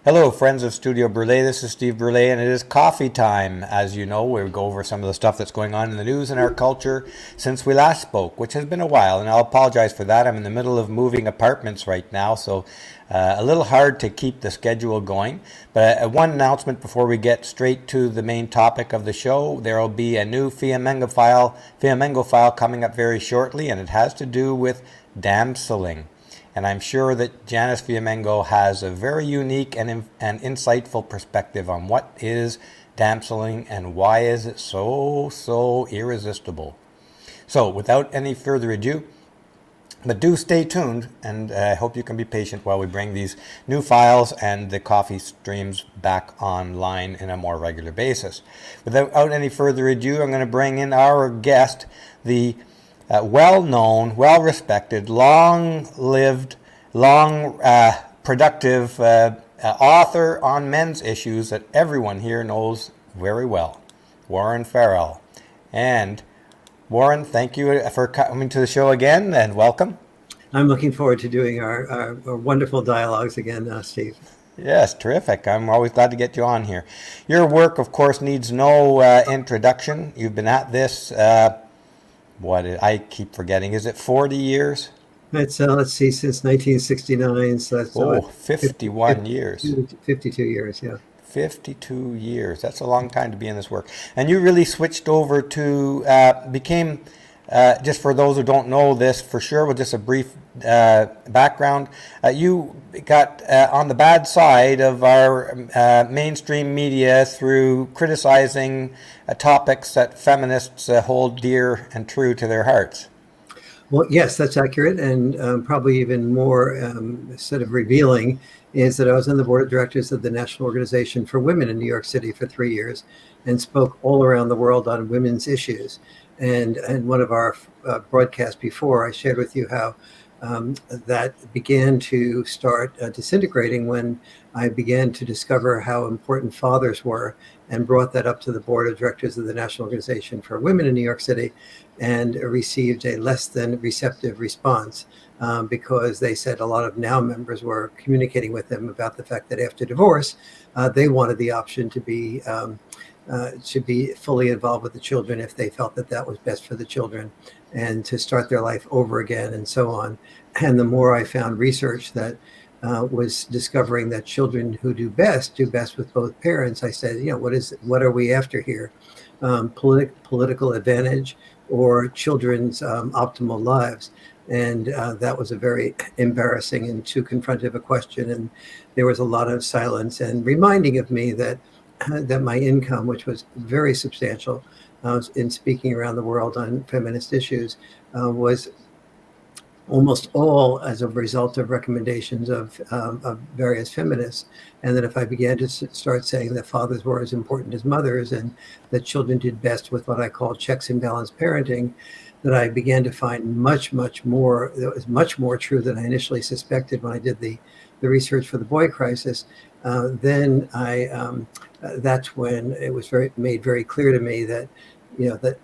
Hello, friends of Studio Brule. This is Steve Brule, and it is coffee time. As you know, we go over some of the stuff that's going on in the news and our culture since we last spoke, which has been a while. And I'll apologize for that. I'm in the middle of moving apartments right now, so a little hard to keep the schedule going. But one announcement before we get straight to the main topic of the show: there will be a new Fiamengo file coming up very shortly, and it has to do with damseling. And I'm sure that Janice Fiamengo has a very unique and insightful perspective on what is damseling and why is it so irresistible. So without any further ado, but do stay tuned, and I hope you can be patient while we bring these new files and the coffee streams back online in a more regular basis. Without any further ado, I'm going to bring in our guest, the well-known, well-respected, long-lived, productive author on men's issues that everyone here knows very well, Warren Farrell. And Warren, thank you for coming to the show again, and welcome. I'm looking forward to doing our wonderful dialogues again, Steve. Yes, terrific. I'm always glad to get you on here. Your work, of course, needs no introduction. You've been at this I keep forgetting. Is it 40 years? It's, let's see, since 1969. So that's 51 years. 52 years, yeah. 52 years. That's a long time to be in this work. And you really switched over to, became, just for those who don't know this for sure, with just a brief background, you got on the bad side of our mainstream media through criticizing topics that feminists hold dear and true to their hearts. Well, yes, that's accurate, and probably even more sort of revealing is that I was on the board of directors of the National Organization for Women in New York City for 3 years and spoke all around the world on women's issues. And one of our broadcasts before, I shared with you how that began to start disintegrating when I began to discover how important fathers were, and brought that up to the board of directors of the National Organization for Women in New York City, and received a less than receptive response because they said a lot of NOW members were communicating with them about the fact that after divorce, they wanted the option to be fully involved with the children if they felt that that was best for the children, and to start their life over again, and so on. And the more I found research that was discovering that children who do best with both parents, I said, what are we after here? Political advantage or children's optimal lives? And that was a very embarrassing and too confrontive a question. And there was a lot of silence and reminding of me that my income, which was very substantial in speaking around the world on feminist issues, was almost all as a result of recommendations of various feminists. And that if I began to start saying that fathers were as important as mothers, and that children did best with what I call checks and balance parenting, that I began to find much more, that was much more true than I initially suspected when I did the research for the boy crisis. Then that's when it was made very clear to me that that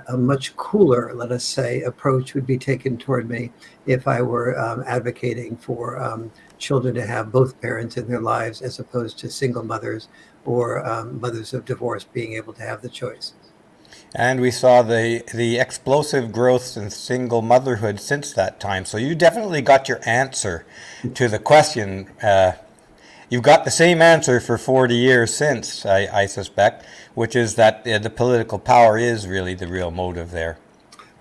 a much cooler, let us say, approach would be taken toward me if I were advocating for children to have both parents in their lives, as opposed to single mothers or mothers of divorce being able to have the choice. And we saw the explosive growth in single motherhood since that time. So you definitely got your answer to the question. You've got the same answer for 40 years since, I suspect, which is that the political power is really the real motive there.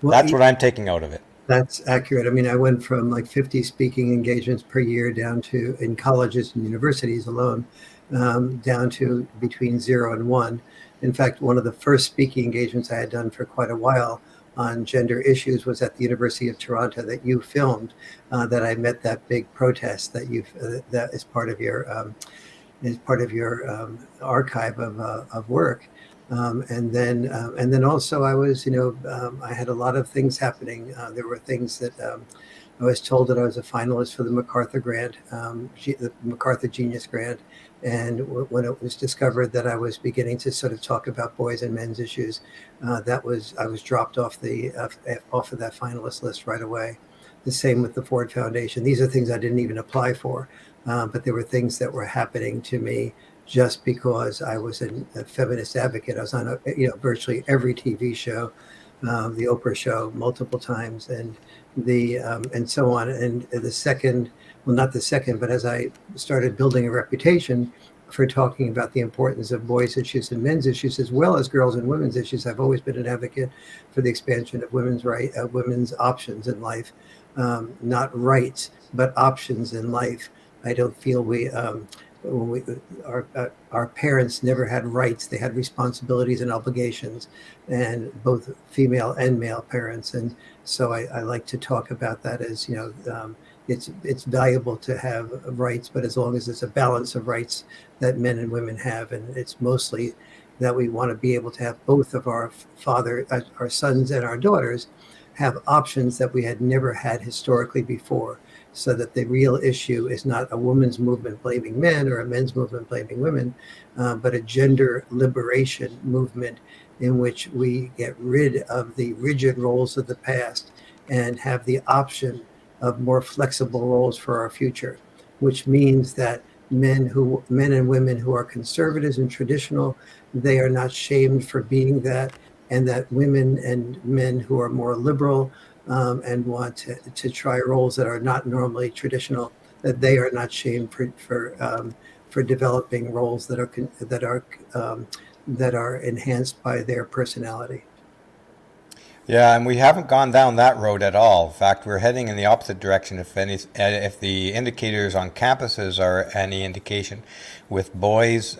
Well, that's what I'm taking out of it. That's accurate. I mean, I went from like 50 speaking engagements per year down to, in colleges and universities alone, down to between 0 and 1. In fact, one of the first speaking engagements I had done for quite a while on gender issues was at the University of Toronto, that you filmed, that I met that big protest that that is part of your archive of work. And then also I was, I had a lot of things happening. There were things that I was told that I was a finalist for the MacArthur grant, the MacArthur Genius Grant. And when it was discovered that I was beginning to sort of talk about boys and men's issues, I was dropped off of that finalist list right away. The same with the Ford Foundation. These are things I didn't even apply for. but there were things that were happening to me just because I was a feminist advocate. I was on virtually every TV show, the Oprah show multiple times, and and so on. And the second, well, not the second, but as I started building a reputation for talking about the importance of boys' issues and men's issues, as well as girls' and women's issues, I've always been an advocate for the expansion of women's options in life, not rights, but options in life. I don't feel when we our parents never had rights; they had responsibilities and obligations, and both female and male parents. And so I like to talk about that as it's valuable to have rights, but as long as it's a balance of rights that men and women have, and it's mostly that we want to be able to have both of our sons and our daughters have options that we had never had historically before, so that the real issue is not a women's movement blaming men or a men's movement blaming women, but a gender liberation movement in which we get rid of the rigid roles of the past and have the option of more flexible roles for our future, which means that men and women who are conservatives and traditional, they are not shamed for being that, and that women and men who are more liberal and want to try roles that are not normally traditional, that they are not shamed for developing roles that are enhanced by their personality. Yeah, and we haven't gone down that road at all. In fact, we're heading in the opposite direction. If the indicators on campuses are any indication, with boys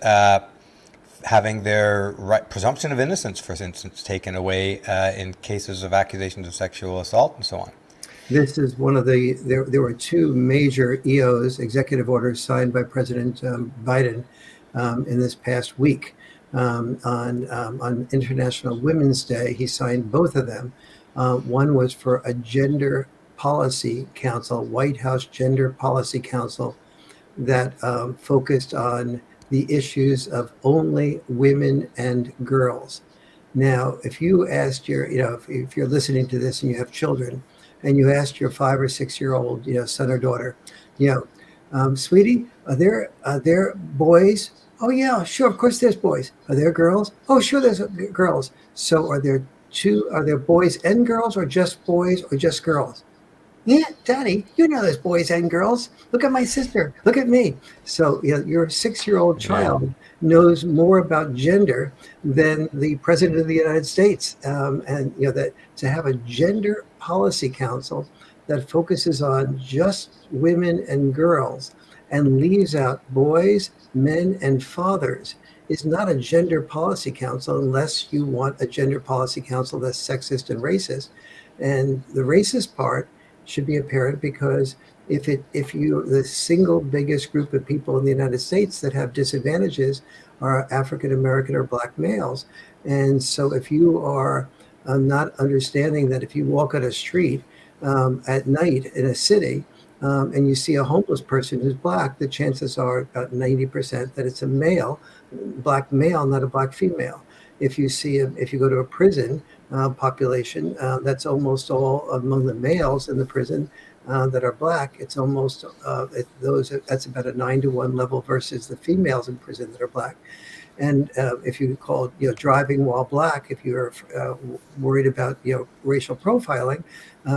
having their presumption of innocence, for instance, taken away in cases of accusations of sexual assault and so on. This is one of there were two major executive orders signed by President Biden in this past week. On International Women's Day, he signed both of them. One was for a gender policy council, White House Gender Policy Council, that focused on the issues of only women and girls. Now, if you asked if you're listening to this and you have children, and you asked your 5 or 6 year old, son or daughter, sweetie, are there boys? Oh yeah, sure, of course there's boys. Are there girls? Oh sure, there's girls. So are there boys and girls, or just boys, or just girls? Yeah, Daddy, there's boys and girls. Look at my sister. Look at me. So your 6-year-old child knows more about gender than the President of the United States. And that to have a gender policy council that focuses on just women and girls and leaves out boys, men, and fathers is not a gender policy council, unless you want a gender policy council that's sexist and racist. And the racist part should be apparent, because the single biggest group of people in the United States that have disadvantages are African American or Black males. And so if you are not understanding that if you walk on a street at night in a city and you see a homeless person who's Black, the chances are about 90% that it's a Black male, not a Black female. If you go to a prison population, that's almost all among the males in the prison that are Black. It's almost that's about a 9-to-1 level versus the females in prison that are Black. And if you call driving while Black, if you're worried about racial profiling,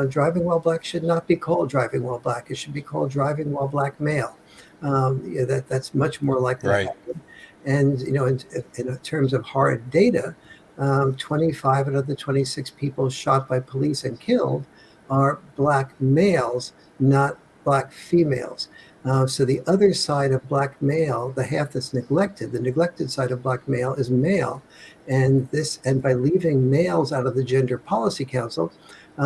driving while Black should not be called driving while Black. It should be called driving while Black male. That's much more likely to happen. And in terms of hard data, 25 out of the 26 people shot by police and killed are Black males, not Black females. So the other side of Black male, the half that's neglected, the neglected side of Black male is male. And by leaving males out of the Gender Policy Council,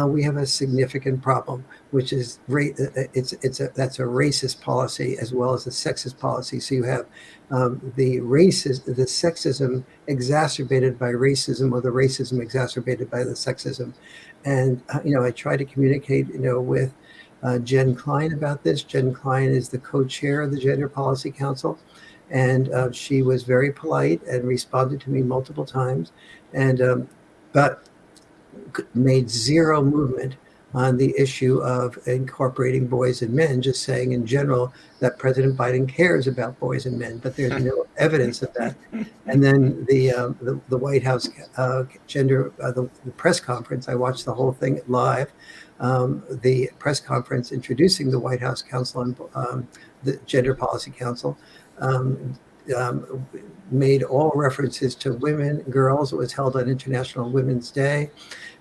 we have a significant problem, which is that's a racist policy as well as a sexist policy. So you have the sexism exacerbated by racism, or the racism exacerbated by the sexism. And I try to communicate with Jen Klein about this. Jen Klein is the co-chair of the Gender Policy Council, and she was very polite and responded to me multiple times, and but made zero movement on the issue of incorporating boys and men, just saying in general that President Biden cares about boys and men, but there's no evidence of that. And then the White House the press conference, I watched the whole thing live. The press conference introducing the White House Council on the Gender Policy Council made all references to women, girls. It was held on International Women's Day,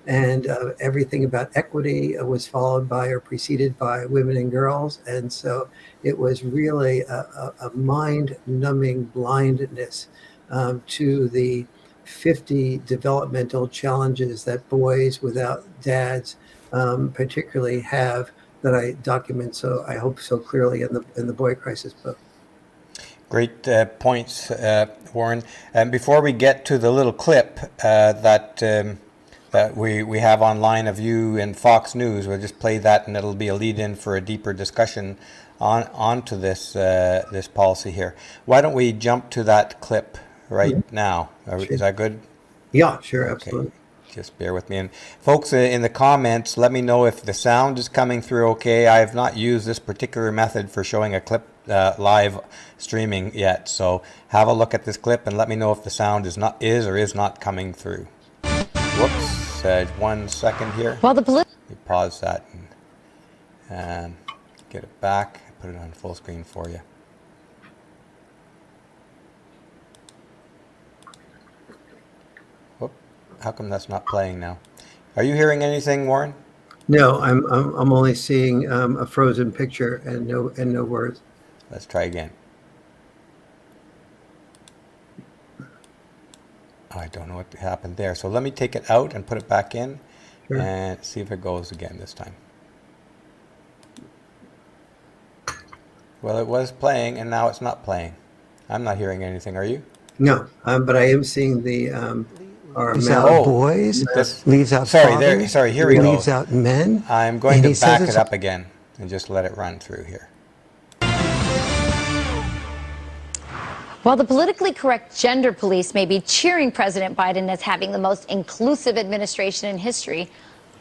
and everything about equity was followed by or preceded by women and girls. And so it was really a mind-numbing blindness to the 50 developmental challenges that boys without dads particularly have, that I document, so I hope so clearly in the Boy Crisis book. Great points, Warren. And before we get to the little clip that we have online of you in Fox News, we'll just play that, and it'll be a lead-in for a deeper discussion onto this this policy here. Why don't we jump to that clip right now? Sure. Is that good? Yeah, sure, Okay. absolutely. Just bear with me. And folks, in the comments, let me know if the sound is coming through okay. I have not used this particular method for showing a clip live streaming yet. So have a look at this clip and let me know if the sound is or is not coming through. Whoops, 1 second here. Well, Let me pause that and get it back. Put it on full screen for you. Whoop. How come that's not playing now? Are you hearing anything, Warren? No, I'm only seeing a frozen picture and no words. Let's try again. I don't know what happened there. So let me take it out and put it back in. Sure. And see if it goes again this time. Well, it was playing and now it's not playing. I'm not hearing anything. Are you? No, but I am seeing the our Leaves male. out boys, leaves out fathers, here we go. leaves out men. I'm going and to he says back it's it up again and just let it run through here. While the politically correct gender police may be cheering President Biden as having the most inclusive administration in history,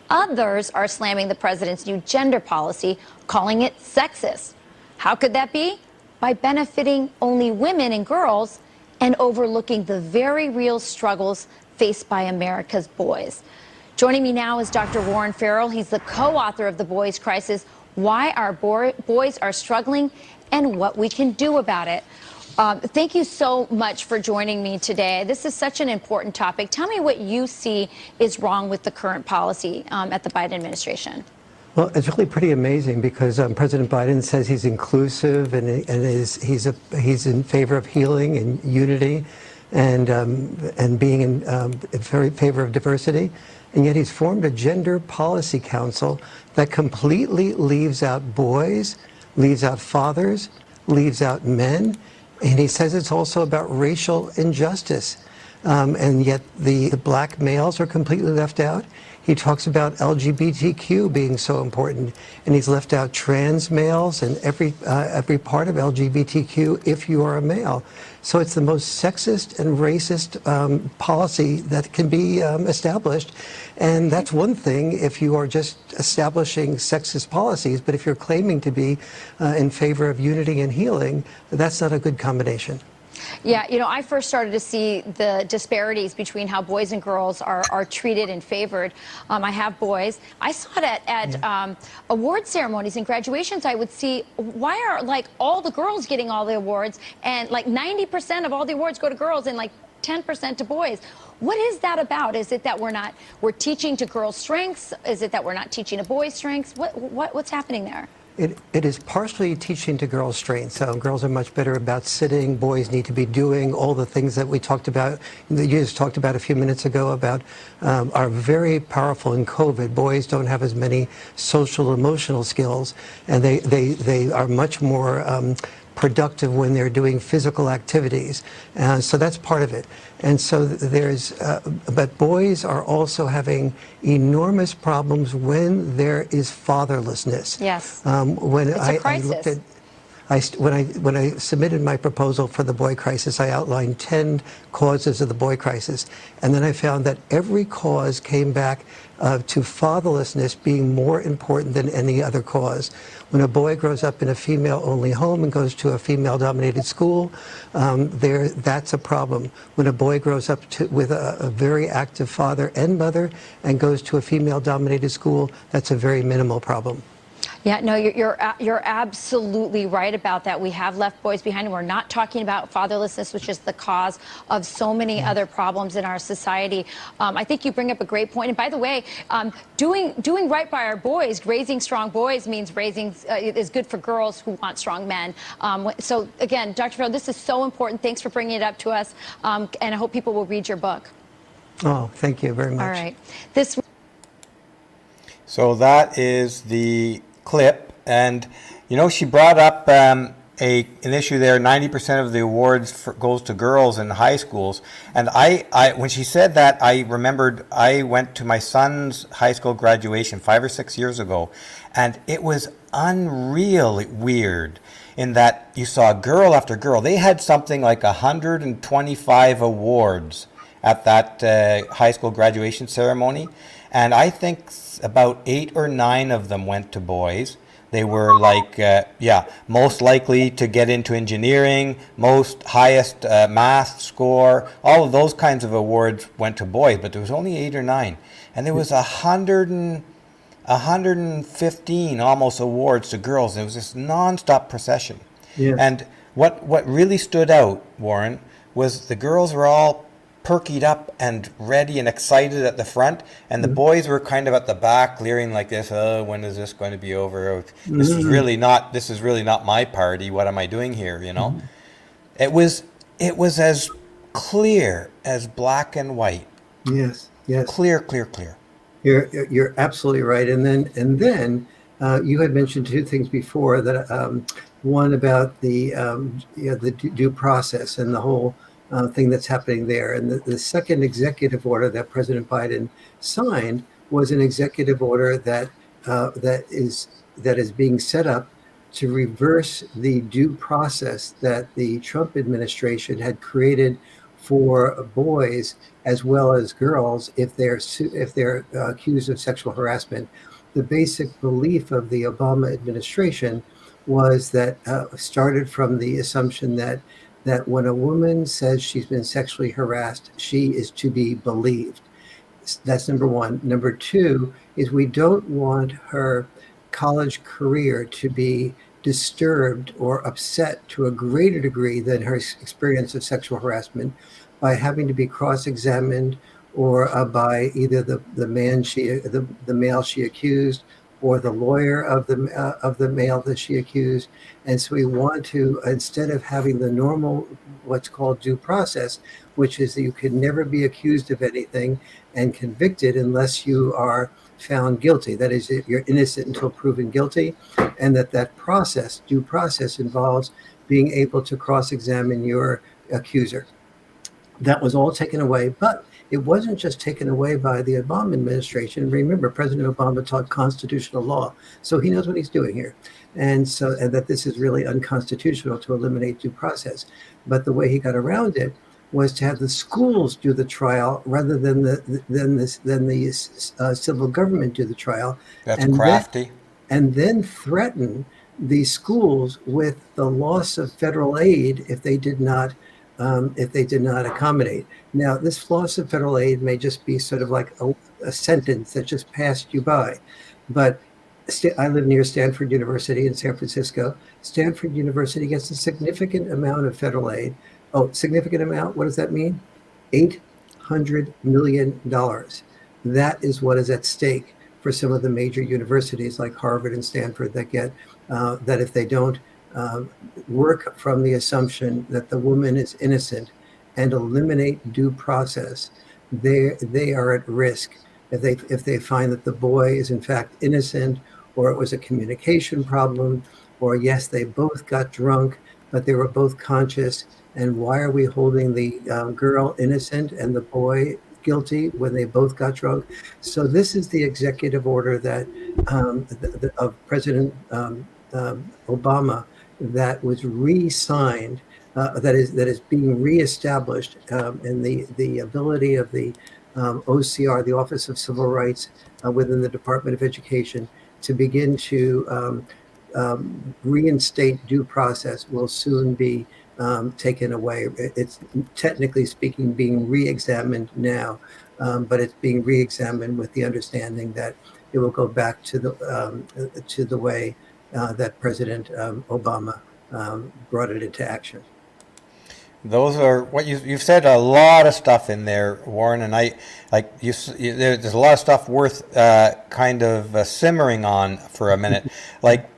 others are slamming the president's new gender policy, calling it sexist. How could that be? By benefiting only women and girls and overlooking the very real struggles faced by America's boys. Joining me now is Dr. Warren Farrell. He's the co-author of The Boys Crisis, Why Our Boys Are Struggling and What We Can Do About It. Thank you so much for joining me today. This is such an important topic. Tell me what you see is wrong with the current policy at the Biden administration. Well, it's really pretty amazing because President Biden says he's inclusive and he's in favor of healing and unity and being in very favor of diversity, and yet he's formed a gender policy council that completely leaves out boys, leaves out fathers, leaves out men, and he says it's also about racial injustice. And yet the black males are completely left out. He talks about LGBTQ being so important, and he's left out trans males and every part of LGBTQ if you are a male. So it's the most sexist and racist policy that can be established. And that's one thing if you are just establishing sexist policies, but if you're claiming to be in favor of unity and healing, that's not a good combination. Yeah, you know, I first started to see the disparities between how boys and girls are treated and favored. I have boys. I saw it at award ceremonies and graduations. I would see, why are like all the girls getting all the awards, and like 90% of all the awards go to girls and like 10% to boys. What is that about? Is it that we're teaching to girls' strengths? Is it that we're not teaching to boys' strengths? What's happening there? It is partially teaching to girls' strengths. Girls are much better about sitting. Boys need to be doing all the things that we talked about, that you just talked about a few minutes ago, about are very powerful in COVID. Boys don't have as many social, emotional skills, and they are much more productive when they're doing physical activities. So that's part of it. And so but boys are also having enormous problems when there is fatherlessness. Yes. When It's a crisis. When I submitted my proposal for the boy crisis, I outlined 10 causes of the boy crisis, and then I found that every cause came back to fatherlessness being more important than any other cause. When a boy grows up in a female-only home and goes to a female-dominated school, that's a problem. When a boy grows up with a very active father and mother and goes to a female-dominated school, that's a very minimal problem. Yeah, no, you're absolutely right about that. We have left boys behind, and we're not talking about fatherlessness, which is the cause of so many other problems in our society. I think you bring up a great point. And by the way, doing right by our boys, raising strong boys means raising is good for girls who want strong men. So again, Dr. Farrell, this is so important. Thanks for bringing it up to us, and I hope people will read your book. Oh, thank you very much. All right. So that is the clip, and she brought up an issue there. 90% of the awards goes to girls in high schools, and I when she said that, I remembered I went to my son's high school graduation 5 or 6 years ago, and it was unreal weird in that you saw girl after girl. They had something like 125 awards at that high school graduation ceremony, and I think about 8 or 9 of them went to boys. They were like, most likely to get into engineering, highest math score, all of those kinds of awards went to boys, but there was only 8 or 9. And there was 115 almost awards to girls. It was this nonstop procession. Yeah. And what really stood out, Warren, was the girls were all perkied up and ready and excited at the front, and the boys were kind of at the back leering like this, when is this going to be over? This is really not my party. What am I doing here? It was as clear as black and white. Yes. Clear. You're absolutely right. And then you had mentioned 2 things before that. One about the due process and the whole thing that's happening there. And the second executive order that President Biden signed was an executive order that is being set up to reverse the due process that the Trump administration had created for boys as well as girls if they're accused of sexual harassment. The basic belief of the Obama administration was that started from the assumption that when a woman says she's been sexually harassed, she is to be believed. That's number one. Number two is we don't want her college career to be disturbed or upset to a greater degree than her experience of sexual harassment by having to be cross-examined or by either the male she accused or the lawyer of the male that she accused. And so we want to, instead of having the normal, what's called due process, which is that you can never be accused of anything and convicted unless you are found guilty. That is, you're innocent until proven guilty, and that process, due process, involves being able to cross-examine your accuser. That was all taken away, but it wasn't just taken away by the Obama administration. Remember, President Obama taught constitutional law, so he knows what he's doing here. And that this is really unconstitutional to eliminate due process. But the way he got around it was to have the schools do the trial rather than the civil government do the trial. That's crafty. And then threaten the schools with the loss of federal aid if they did not accommodate. Now, this loss of federal aid may just be sort of like a sentence that just passed you by. But I live near Stanford University in San Francisco. Stanford University gets a significant amount of federal aid. Oh, significant amount? What does that mean? $800 million. That is what is at stake for some of the major universities like Harvard and Stanford that get that if they don't work from the assumption that the woman is innocent and eliminate due process, they are at risk if they find that the boy is in fact innocent, or it was a communication problem, or yes, they both got drunk, but they were both conscious. And why are we holding the girl innocent and the boy guilty when they both got drunk? So this is the executive order that of President Obama that was re-signed, that is being reestablished, and the ability of the OCR, the Office of Civil Rights, within the Department of Education, to begin to reinstate due process will soon be taken away. It's technically speaking being re-examined now, but it's being re-examined with the understanding that it will go back to the way that President Obama brought it into action. Those are what you've said a lot of stuff in there, Warren, and I like there's a lot of stuff worth kind of simmering on for a minute. Like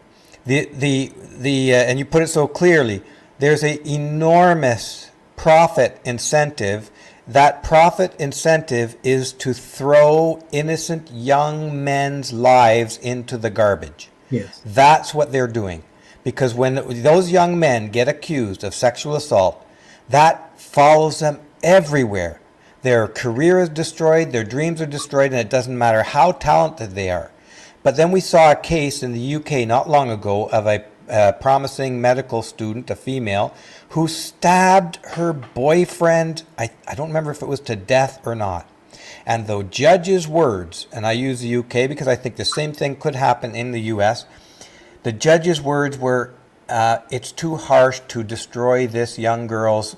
the and you put it so clearly. There's an enormous profit incentive. That profit incentive is to throw innocent young men's lives into the garbage. Yes. That's what they're doing. Because when those young men get accused of sexual assault, that follows them everywhere. Their career is destroyed, their dreams are destroyed, and it doesn't matter how talented they are. But then we saw a case in the UK not long ago of a promising medical student, a female, who stabbed her boyfriend, I don't remember if it was to death or not. And the judge's words, and I use the UK because I think the same thing could happen in the US, the judge's words were, it's too harsh to destroy this young girl's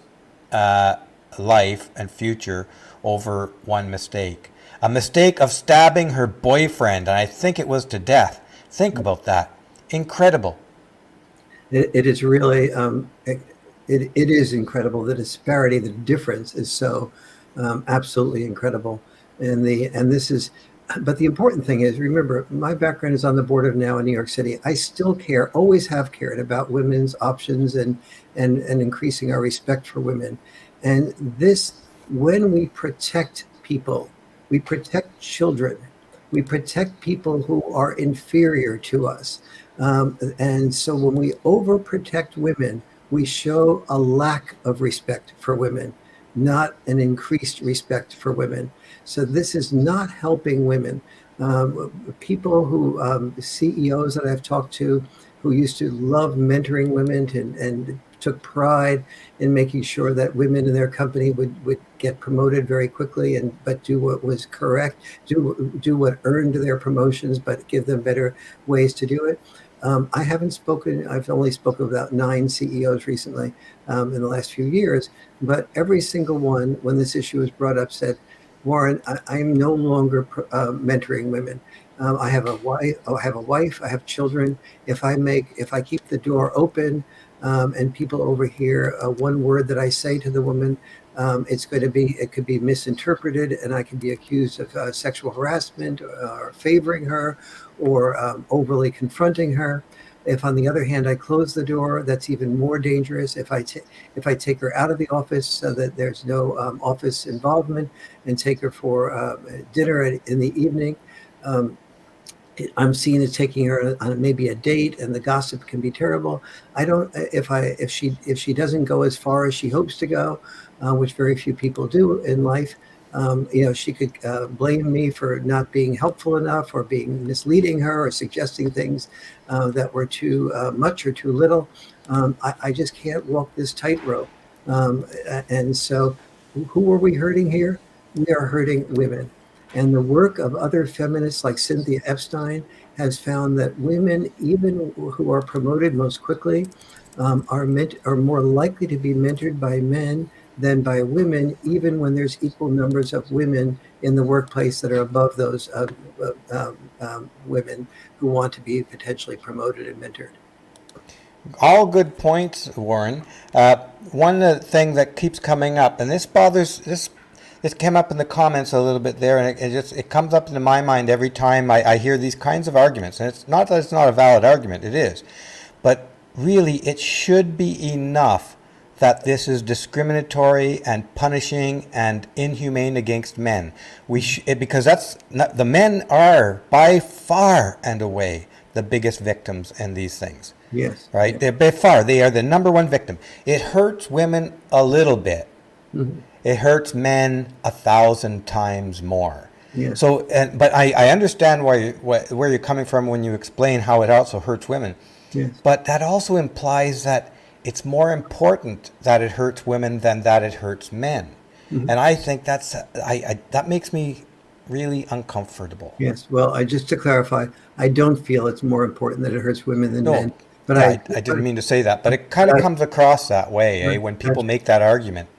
life and future over one mistake. A mistake of stabbing her boyfriend, and I think it was to death. Think about that. Incredible. It is really, it is incredible. The disparity, the difference is so absolutely incredible. And this is, but the important thing is, remember, my background is on the board of NOW in New York City. I still care, always have cared about women's options and increasing our respect for women. And this, when we protect people, we protect children, we protect people who are inferior to us. And so when we overprotect women, we show a lack of respect for women, not an increased respect for women. So this is not helping women. People who, CEOs that I've talked to, who used to love mentoring women and took pride in making sure that women in their company would get promoted very quickly, but do what was correct, do what earned their promotions, but give them better ways to do it. I haven't spoken, I've only spoken with about 9 CEOs recently in the last few years, but every single one, when this issue was brought up, said, Warren, I'm no longer mentoring women. I have a wife, I have children. If I keep the door open and people overhear one word that I say to the woman, it could be misinterpreted, and I can be accused of sexual harassment or favoring her or overly confronting her. If, on the other hand, I close the door, that's even more dangerous. If I take her out of the office so that there's no office involvement, and take her for dinner in the evening, I'm seen as taking her on maybe a date, and the gossip can be terrible. If she doesn't go as far as she hopes to go, which very few people do in life, she could blame me for not being helpful enough, or being misleading her, or suggesting things that were too much or too little. I just can't walk this tightrope. And so who are we hurting here? We are hurting women. And the work of other feminists like Cynthia Epstein has found that women, even who are promoted most quickly, are more likely to be mentored by men than by women, even when there's equal numbers of women in the workplace that are above those women who want to be potentially promoted and mentored. All good points, Warren. One thing that keeps coming up, and this came up in the comments a little bit there, and it comes up into my mind every time I hear these kinds of arguments. And it's not that it's not a valid argument, it is. But really, it should be enough that this is discriminatory and punishing and inhumane against men. Because the men are by far and away the biggest victims in these things. Yes. Right? They're by far, they are the number one victim. It hurts women a little bit. Mm-hmm. It hurts men 1,000 times more. Yes. So, but I understand where you're coming from when you explain how it also hurts women. Yes. But that also implies that it's more important that it hurts women than that it hurts men. Mhm. And I think that makes me really uncomfortable. Yes. Well, just to clarify, I don't feel it's more important that it hurts women than men, No, but yeah, I, I didn't mean to say that, but it but kind of comes across that way, right, when people gotcha. make that argument.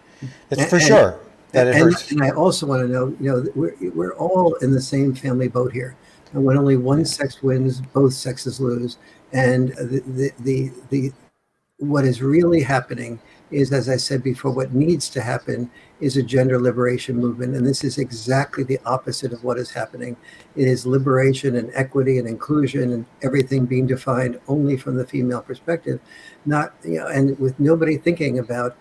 It's for And, sure that it hurts. and I also want to know, that we're all in the same family boat here. And when only one Yeah. sex wins, both sexes lose. And what is really happening is, as I said before, what needs to happen is a gender liberation movement. And this is exactly the opposite of what is happening. It is liberation and equity and inclusion and everything being defined only from the female perspective, not, and with nobody thinking about,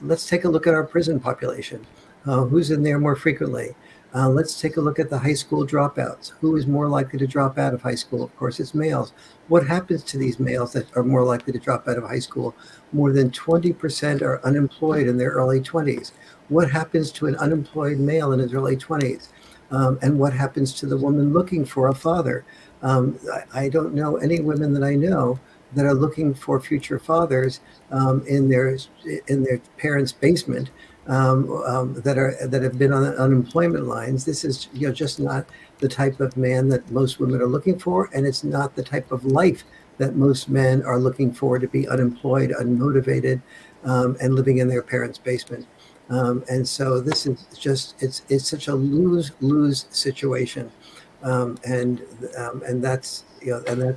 let's take a look at our prison population. Who's in there more frequently? Let's take a look at the high school dropouts. Who is more likely to drop out of high school? Of course, it's males. What happens to these males that are more likely to drop out of high school? More than 20% are unemployed in their early 20s. What happens to an unemployed male in his early 20s? And what happens to the woman looking for a father? I don't know any women that I know that are looking for future fathers in their parents' basement, that have been on unemployment lines. This is just not the type of man that most women are looking for, and it's not the type of life that most men are looking for, to be unemployed, unmotivated, and living in their parents' basement. And so this is just it's such a lose-lose situation, and that's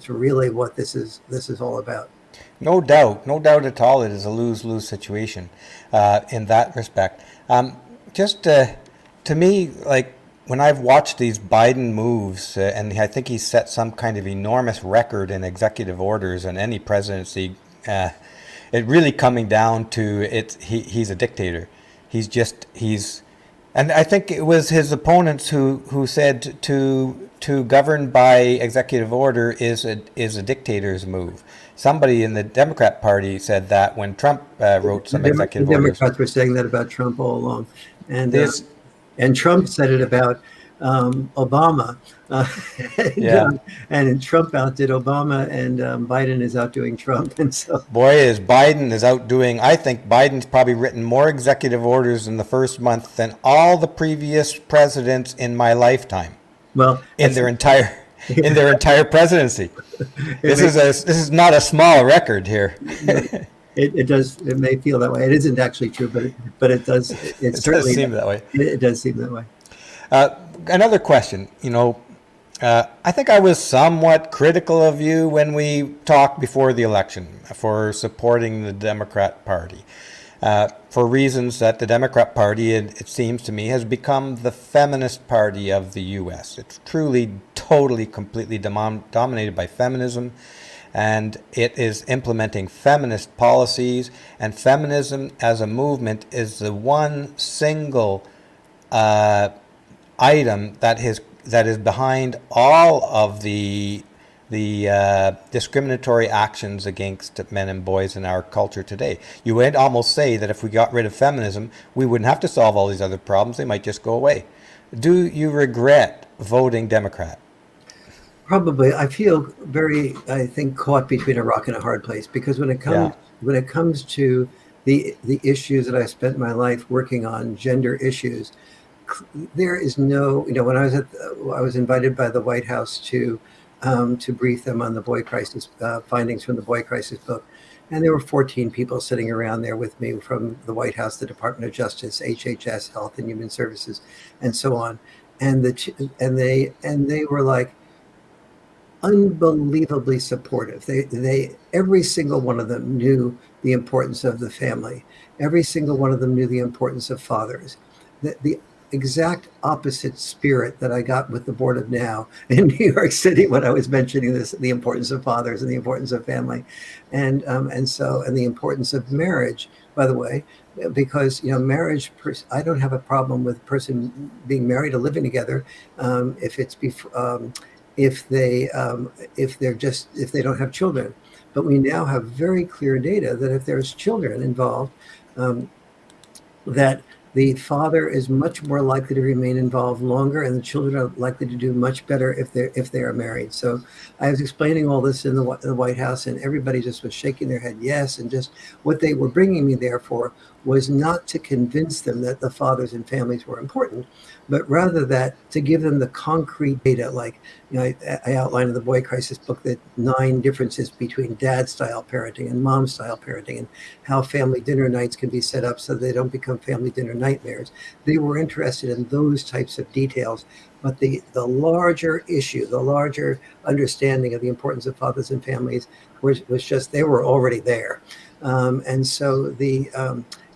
really what this is all about. No doubt at all. It is a lose-lose situation in that respect. Just to me, like when I've watched these Biden moves, and I think he's set some kind of enormous record in executive orders in any presidency. It really coming down to he's a dictator. He's and I think it was his opponents who said to govern by executive order is a dictator's move. Somebody in the Democrat Party said that when Trump wrote some The executive orders. Democrats were saying that about Trump all along, and This, Trump said it about Obama, and, yeah, and Trump outdid Obama, and Biden is outdoing Trump, and so boy, Biden is outdoing. I think Biden's probably written more executive orders in the first month than all the previous presidents in my lifetime well, in their entire presidency. it, This is not a small record here. it may feel that way. It isn't actually true, but it does. It It does certainly seem that way. it does seem that way. Another question, I think I was somewhat critical of you when we talked before the election for supporting the Democrat Party. For reasons that the Democrat Party, it seems to me, has become the feminist party of the U.S. It's truly, totally, completely dominated by feminism, and it is implementing feminist policies, and feminism as a movement is the one single item that is behind all of the discriminatory actions against men and boys in our culture today. You would almost say that if we got rid of feminism, we wouldn't have to solve all these other problems. They might just go away. Do you regret voting Democrat? Probably. I feel I think, caught between a rock and a hard place, because when it comes to the issues that I spent my life working on, gender issues, there is no, when I was invited by the White House to brief them on the boy crisis findings from the boy crisis book, and there were 14 people sitting around there with me from the White House, the Department of Justice, HHS, Health and Human Services, and so on, and they were like unbelievably supportive. They every single one of them knew the importance of the family. Every single one of them knew the importance of fathers. The exact opposite spirit that I got with the board of now in New York City when I was mentioning the importance of fathers and the importance of family, and the importance of marriage. By the way, because marriage, I don't have a problem with a person being married or living together if it's if they don't have children. But we now have very clear data that if there's children involved, that the father is much more likely to remain involved longer, and the children are likely to do much better if they are married. So I was explaining all this in the White House, and everybody just was shaking their head yes, and just what they were bringing me there for was not to convince them that the fathers and families were important, but rather that to give them the concrete data. Like, I outlined in the Boy Crisis book that 9 differences between dad-style parenting and mom-style parenting, and how family dinner nights can be set up so they don't become family dinner nightmares. They were interested in those types of details. But the larger issue, the larger understanding of the importance of fathers and families was just, they were already there. And so it's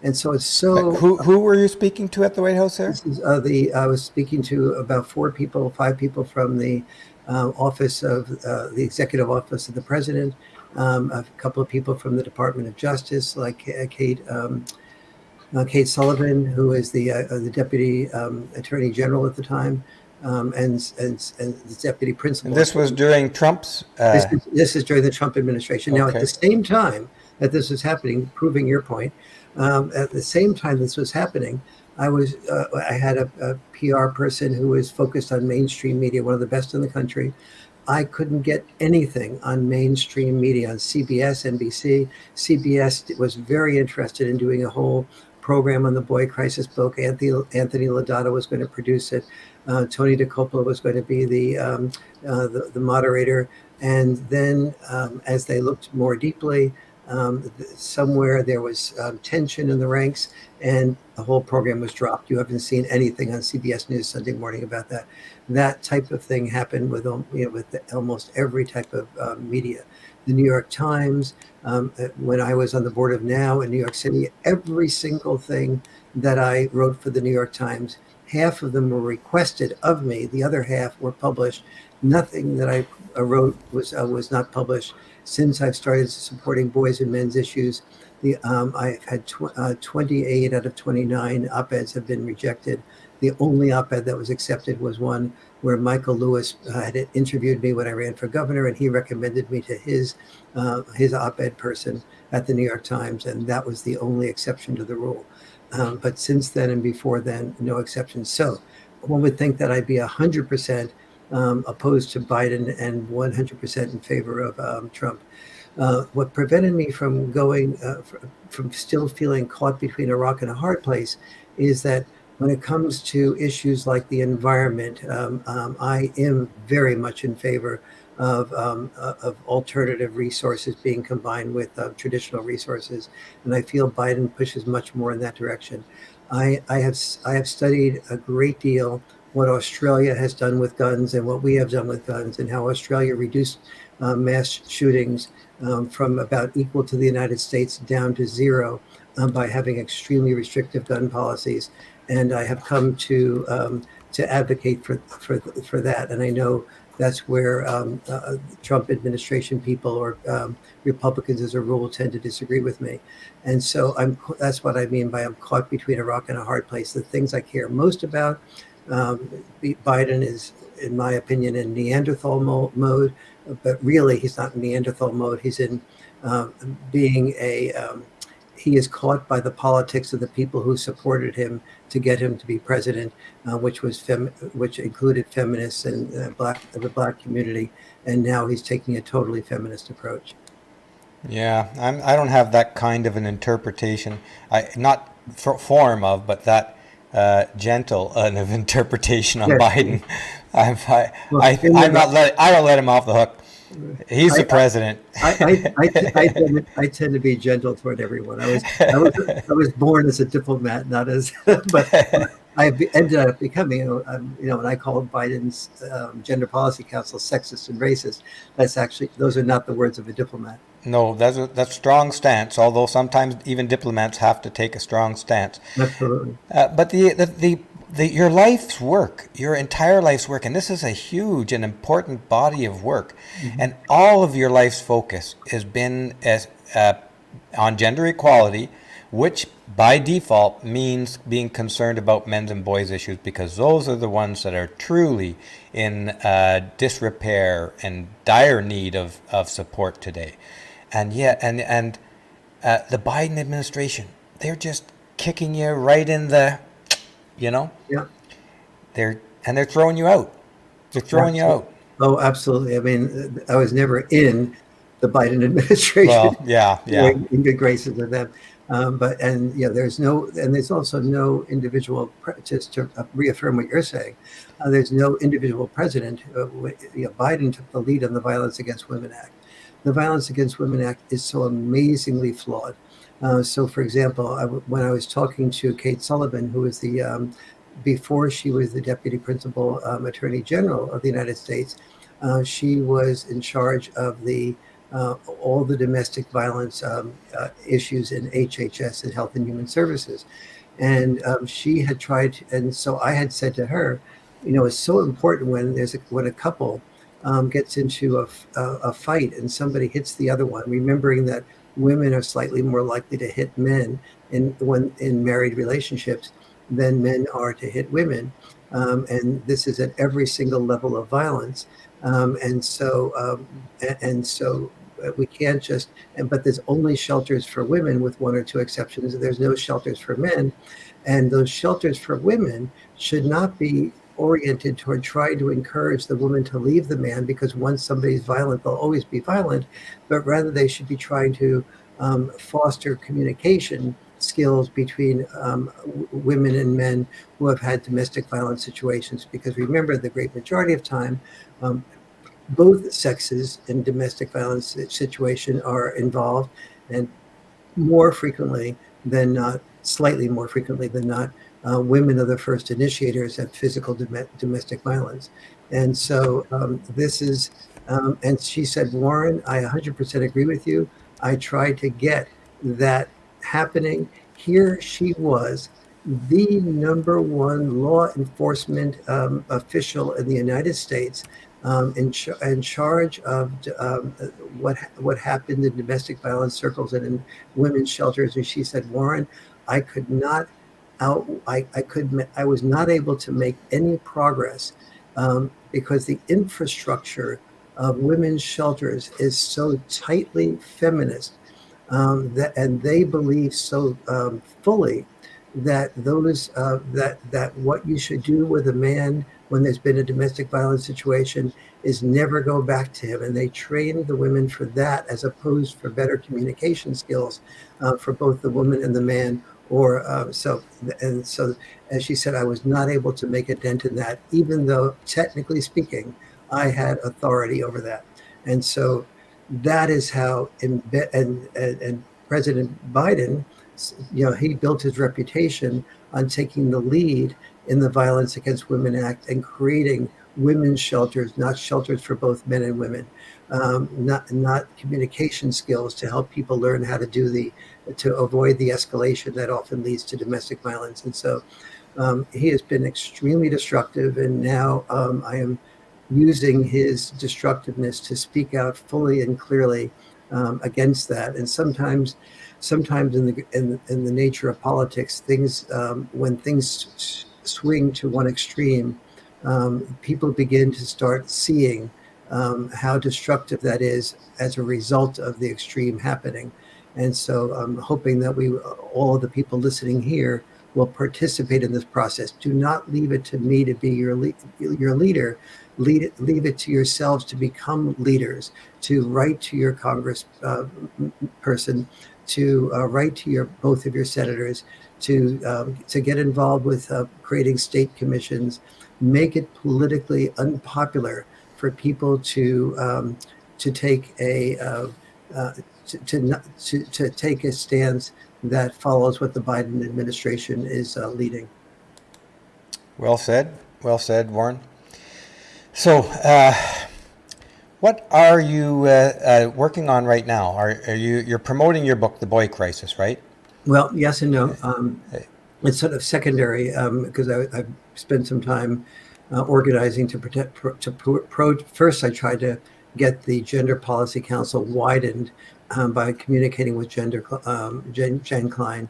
But so. who were you speaking to at the White House there? This is I was speaking to about 5 people from the office of the executive office of the president, a couple of people from the Department of Justice, like Kate Sullivan, who is the deputy attorney general at the time, and the deputy principal. And this was during Trump's. This is during the Trump administration. Now, at Okay. the same time that this was happening, proving your point, at the same time this was happening, I had a PR person who was focused on mainstream media, one of the best in the country. I couldn't get anything on mainstream media, on CBS, NBC. CBS was very interested in doing a whole program on the Boy Crisis book. Anthony Lodato was going to produce it. Tony DeCoppola was going to be the moderator. And then as they looked more deeply, somewhere there was tension in the ranks, and the whole program was dropped. You haven't seen anything on CBS News Sunday morning about that. That type of thing happened with almost every type of media. The New York Times, when I was on the board of Now in New York City, every single thing that I wrote for the New York Times, half of them were requested of me. The other half were published. Nothing that I wrote was not published. Since I've started supporting boys and men's issues, I've had 28 out of 29 op-eds have been rejected. The only op-ed that was accepted was one where Michael Lewis had interviewed me when I ran for governor, and he recommended me to his op-ed person at the New York Times, and that was the only exception to the rule. But since then and before then, no exceptions. So one would think that I'd be 100% opposed to Biden and 100% in favor of Trump. What prevented me from from still feeling caught between a rock and a hard place is that when it comes to issues like the environment, I am very much in favor of alternative resources being combined with traditional resources, and I feel Biden pushes much more in that direction. I have studied a great deal what Australia has done with guns and what we have done with guns, and how Australia reduced mass shootings from about equal to the United States down to 0 by having extremely restrictive gun policies. And I have come to advocate for that. And I know that's where Trump administration people or Republicans, as a rule, tend to disagree with me. And so that's what I mean by I'm caught between a rock and a hard place. The things I care most about, Biden is, in my opinion, in Neanderthal mode, but really he's not in Neanderthal mode. He's in he is caught by the politics of the people who supported him to get him to be president, which included feminists and the black community, and now he's taking a totally feminist approach. Yeah, I don't have that kind of an interpretation. Not form of, but that gentle of interpretation on Yes. Biden. I don't let him off the hook. He's the president. I tend to be gentle toward everyone. I was born as a diplomat, not as, but I ended up becoming, when I called Biden's Gender Policy Council sexist and racist. Those are not the words of a diplomat. No, that's strong stance. Although sometimes even diplomats have to take a strong stance. Absolutely. But your life's work, your entire life's work, and this is a huge and important body of work, and all of your life's focus has been on gender equality, which by default means being concerned about men's and boys' issues, because those are the ones that are truly in disrepair and dire need of support today. And yet, the Biden administration, they're just kicking you right in the, you know, Yeah. they're throwing you out. They're throwing you Absolutely. out. Oh, absolutely. I mean, I was never in the Biden administration Well, yeah, or yeah. in good graces with them. But, and yeah, there's also no individual, just to reaffirm what you're saying, there's no individual president. Biden took the lead on the Violence Against Women Act. The Violence Against Women Act is so amazingly flawed. So, for example, when I was talking to Kate Sullivan, who was before she was the deputy principal attorney general of the United States, she was in charge of all the domestic violence issues in HHS and Health and Human Services. And she had tried, and so I had said to her, it's so important when a couple gets into a fight and somebody hits the other one, remembering that women are slightly more likely to hit men in married relationships than men are to hit women. And this is at every single level of violence. And so we can't just, but there's only shelters for women with one or two exceptions. There's no shelters for men. And those shelters for women should not be oriented toward trying to encourage the woman to leave the man, because once somebody's violent, they'll always be violent, but rather they should be trying to foster communication skills between women and men who have had domestic violence situations. Because remember, the great majority of time, both sexes in domestic violence situation are involved, and more frequently than not, slightly more frequently than not, women are the first initiators of physical domestic violence. And so and she said, Warren, I 100% agree with you. I tried to get that happening. Here she was, the number one law enforcement official in the United States, in charge of what happened in domestic violence circles and in women's shelters. And she said, Warren, I could not I was not able to make any progress because the infrastructure of women's shelters is so tightly feminist, and they believe so fully that that what you should do with a man when there's been a domestic violence situation is never go back to him. And they train the women for that, as opposed for better communication skills for both the woman and the man. So, as she said, I was not able to make a dent in that, even though technically speaking, I had authority over that. And so that is how, and President Biden, he built his reputation on taking the lead in the Violence Against Women Act and creating women's shelters, not shelters for both men and women, not communication skills to help people learn how to avoid the escalation that often leads to domestic violence. And so he has been extremely destructive, and now I am using his destructiveness to speak out fully and clearly against that. And sometimes in the nature of politics, things when things swing to one extreme, people begin to start seeing how destructive that is as a result of the extreme happening. And so I'm hoping that all of the people listening here will participate in this process. Do not leave it to me to be your leader. Leave it to yourselves to become leaders, to write to your Congress person, to write to both of your senators, to get involved with creating state commissions. Make it politically unpopular for people to take to take a stance that follows what the Biden administration is leading. Well said, Warren. So, what are you working on right now? You're promoting your book, The Boy Crisis, right? Well, yes and no. It's sort of secondary because I've spent some time organizing first I tried to get the Gender Policy Council widened by communicating with Jen Klein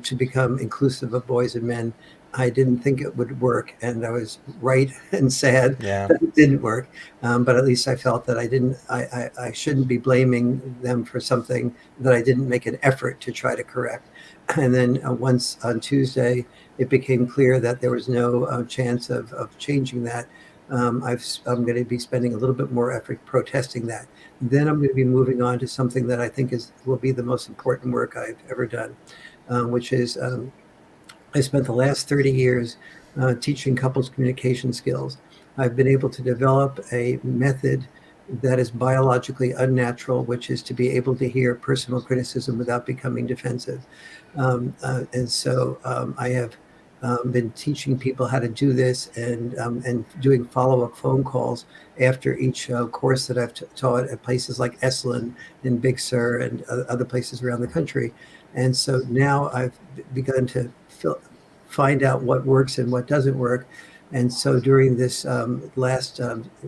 to become inclusive of boys and men. I didn't think it would work, and I was right and sad Yeah. that it didn't work. But at least I felt that I shouldn't be blaming them for something that I didn't make an effort to try to correct. And then once on Tuesday, it became clear that there was no chance of changing that. I'm going to be spending a little bit more effort protesting that. Then I'm going to be moving on to something that I think will be the most important work I've ever done, which is I spent the last 30 years teaching couples communication skills. I've been able to develop a method that is biologically unnatural, which is to be able to hear personal criticism without becoming defensive. I have been teaching people how to do this and doing follow-up phone calls after each course that I've taught at places like Esalen and Big Sur and other places around the country. And so now I've begun to find out what works and what doesn't work. And so during this last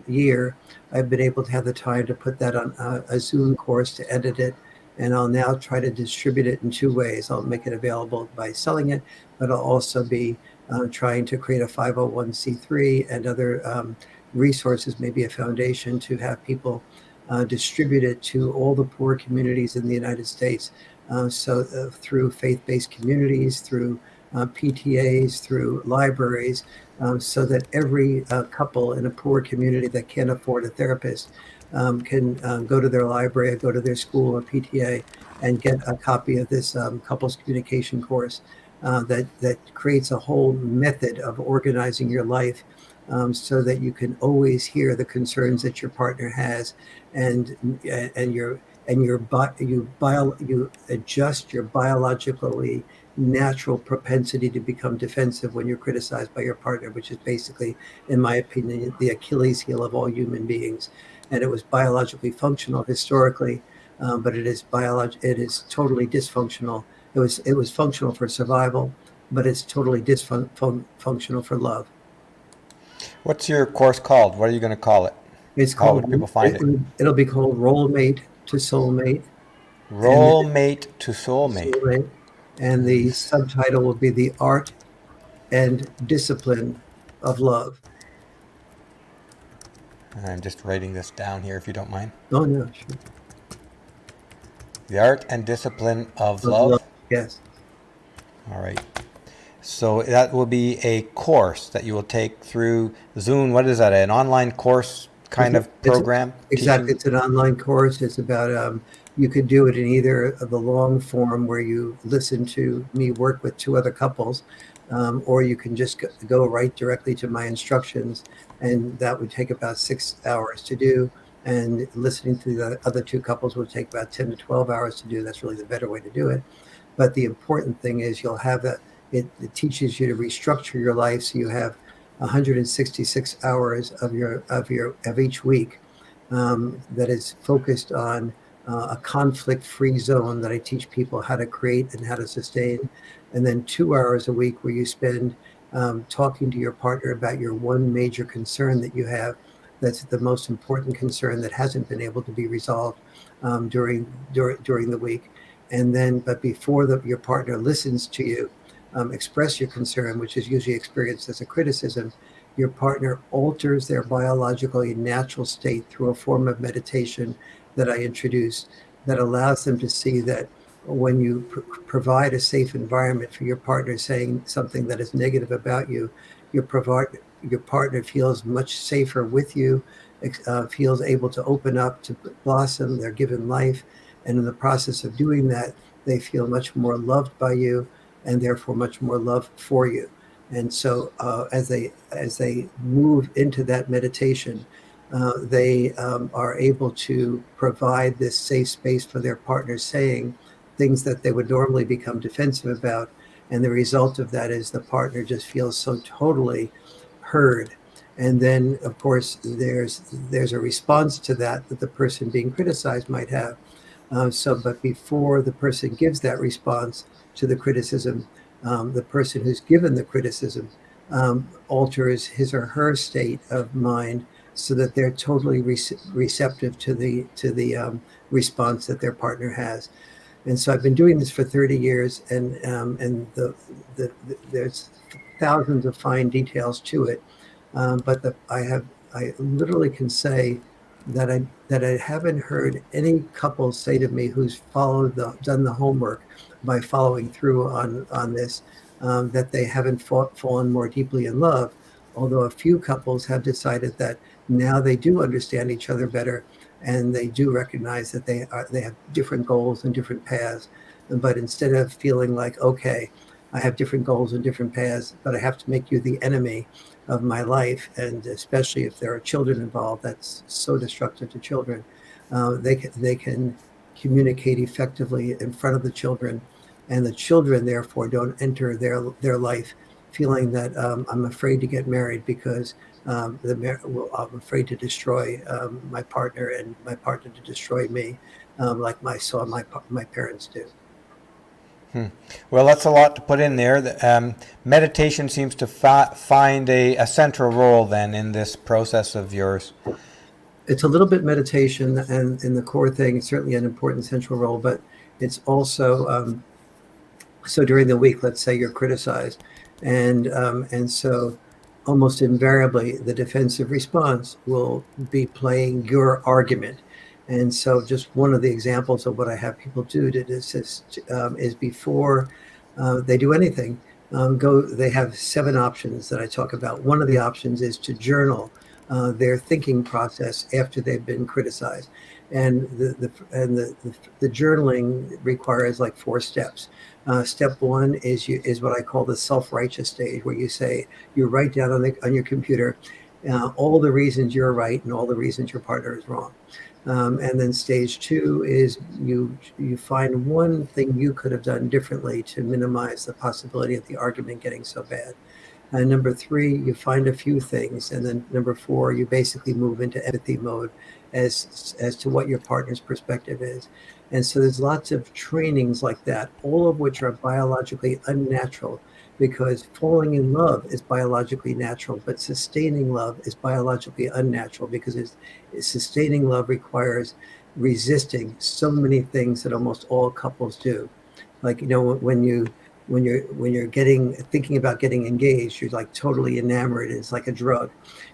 year, I've been able to have the time to put that on a Zoom course to edit it. And I'll now try to distribute it in two ways. I'll make it available by selling it, but I'll also be trying to create a 501c3 and other resources, maybe a foundation, to have people distribute it to all the poor communities in the United States. Through faith-based communities, through PTAs, through libraries, so that every couple in a poor community that can't afford a therapist can go to their library, or go to their school or PTA, and get a copy of this couples communication course that creates a whole method of organizing your life, so that you can always hear the concerns that your partner has, and you adjust your biologically natural propensity to become defensive when you're criticized by your partner, which is basically, in my opinion, the Achilles heel of all human beings. And it was biologically functional historically, but it is totally dysfunctional. It was functional for survival, but it's totally dysfunctional for love. What's your course called? What are you going to call it? It's How called, would people find it? It'll be called Role Mate to Soulmate. Role Mate to Soulmate. Soulmate. And the subtitle will be The Art and Discipline of Love. I'm just writing this down here, if you don't mind. Oh, no, sure. The Art and Discipline of Of Love. Yes. All right. So that will be a course that you will take through Zoom. What is that? An online course kind of program? Exactly. Teaching? It's an online course. It's about, you could do it in either of the long form where you listen to me work with two other couples, or you can just go right directly to my instructions, and that would take about 6 hours to do. And listening to the other two couples would take about 10 to 12 hours to do. That's really the better way to do it. But the important thing is you'll have that. It teaches you to restructure your life, so you have 166 hours of each week that is focused on a conflict-free zone that I teach people how to create and how to sustain, and then 2 hours a week where you spend talking to your partner about your one major concern that you have, that's the most important concern that hasn't been able to be resolved during the week. And then, but before your partner listens to you express your concern, which is usually experienced as a criticism, your partner alters their biologically natural state through a form of meditation that I introduced that allows them to see that when you provide a safe environment for your partner saying something that is negative about you, your partner feels much safer with you, feels able to open up, to blossom, they're given life. And in the process of doing that, they feel much more loved by you and therefore much more love for you. And so as they move into that meditation, they are able to provide this safe space for their partner saying things that they would normally become defensive about. And the result of that is the partner just feels so totally heard. And then, of course, there's a response to that the person being criticized might have. But before the person gives that response to the criticism, the person who's given the criticism alters his or her state of mind so that they're totally receptive to the response that their partner has. And so I've been doing this for 30 years, and there's thousands of fine details to it. I literally can say that I haven't heard any couple say to me who's done the homework by following through on this, that they haven't fallen more deeply in love. Although a few couples have decided that now they do understand each other better, and they do recognize that they have different goals and different paths. But instead of feeling like, okay, I have different goals and different paths, but I have to make you the enemy of my life, and especially if there are children involved, that's so destructive to children. They can communicate effectively in front of the children, and the children therefore don't enter their life feeling that I'm afraid to get married because I'm afraid to destroy my partner, and my partner to destroy me, like I saw my parents do. Well, that's a lot to put in there. Meditation seems to find a central role then in this process of yours. It's a little bit meditation, and in the core thing, it's certainly an important central role, but it's also so during the week, let's say you're criticized, and so almost invariably the defensive response will be playing your argument. And so just one of the examples of what I have people do to assist is before they do anything, they have 7 options that I talk about. One of the options is to journal their thinking process after they've been criticized. And the journaling requires like 4 steps. Step 1 is what I call the self-righteous stage, where you write down on your computer all the reasons you're right and all the reasons your partner is wrong. And then stage 2 is you find one thing you could have done differently to minimize the possibility of the argument getting so bad. And number 3, you find a few things. And then number 4, you basically move into empathy mode as to what your partner's perspective is. And so there's lots of trainings like that, all of which are biologically unnatural, because falling in love is biologically natural, but sustaining love is biologically unnatural, because sustaining love requires resisting so many things that almost all couples do. Like, when you're thinking about getting engaged, you're like totally enamored. It's like a drug.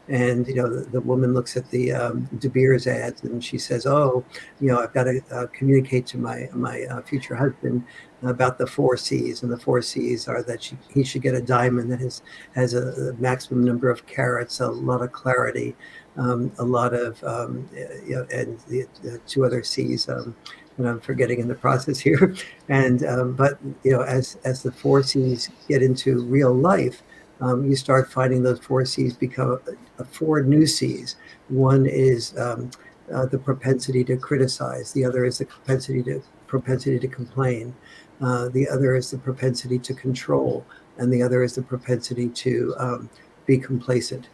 And the woman looks at the De Beers ads, and she says, "Oh, I've got to communicate to my future husband about the 4 C's." And the 4 C's are that he should get a diamond that has a maximum number of carats, a lot of clarity, a lot of and the 2 other C's. And I'm forgetting in the process here. And but as the 4 C's get into real life, you start finding those 4 C's become 4 new C's. One is the propensity to criticize. The other is the propensity to complain. The other is the propensity to control, and the other is the propensity to be complacent.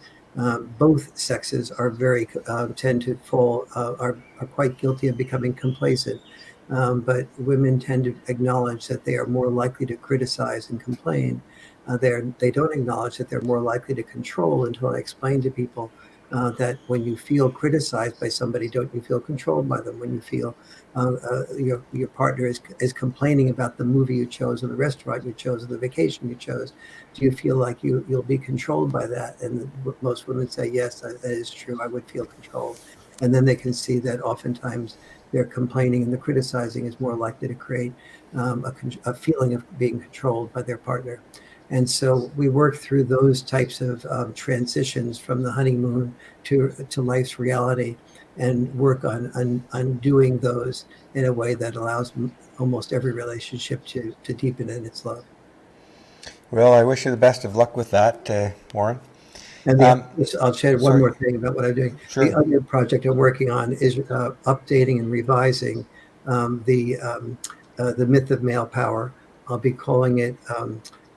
Both sexes are tend to fall, are quite guilty of becoming complacent. But women tend to acknowledge that they are more likely to criticize and complain. They don't acknowledge that they're more likely to control, until I explain to people that when you feel criticized by somebody, don't you feel controlled by them? When you feel your partner is complaining about the movie you chose, or the restaurant you chose, or the vacation you chose, do you feel like you'll be controlled by that? And most women say, yes, that is true. I would feel controlled. And then they can see that oftentimes their complaining and the criticizing is more likely to create a feeling of being controlled by their partner. And so we work through those types of transitions from the honeymoon to life's reality, and work on undoing those in a way that allows almost every relationship to deepen in its love. Well, I wish you the best of luck with that, Warren. And I'll share one more thing about what I'm doing. Sure. The other project I'm working on is updating and revising the myth of male power. I'll be calling it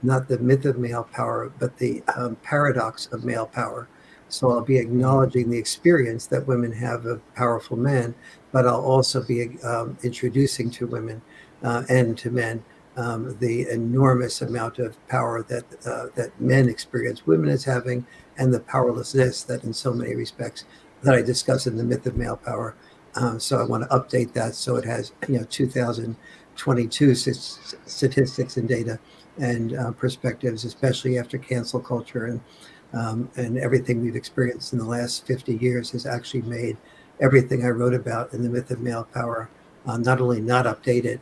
not the myth of male power, but the paradox of male power. So I'll be acknowledging the experience that women have of powerful men, but I'll also be introducing to women and to men the enormous amount of power that men experience women as having, and the powerlessness that in so many respects that I discuss in the myth of male power. So I want to update that so it has 2000 22 statistics and data and perspectives, especially after cancel culture and everything we've experienced in the last 50 years has actually made everything I wrote about in The Myth of Male Power not only not updated,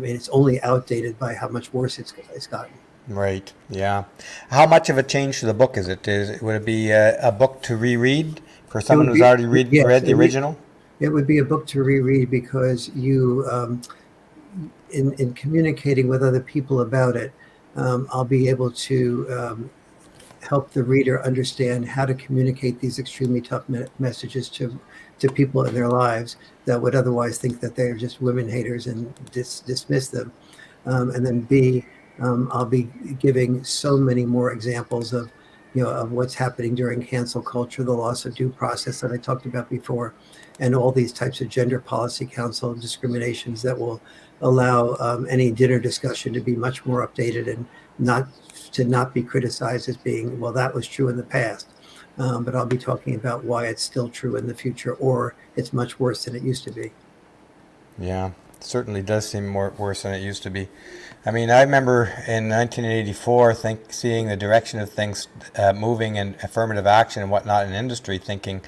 it's only outdated by how much worse it's gotten. Right. Yeah. How much of a change to the book is it? Would it be a book to reread for someone who's already read the original? It would be a book to reread because you, in communicating with other people about it, I'll be able to help the reader understand how to communicate these extremely tough messages to people in their lives that would otherwise think that they're just women haters and dismiss them. And then B, I'll be giving so many more examples of what's happening during cancel culture, the loss of due process that I talked about before, and all these types of gender policy council discriminations that will allow any dinner discussion to be much more updated and not be criticized as being, well, that was true in the past. But I'll be talking about why it's still true in the future, or it's much worse than it used to be. Yeah, it certainly does seem worse than it used to be. I mean, I remember in 1984 seeing the direction of things moving in affirmative action and whatnot in industry, thinking,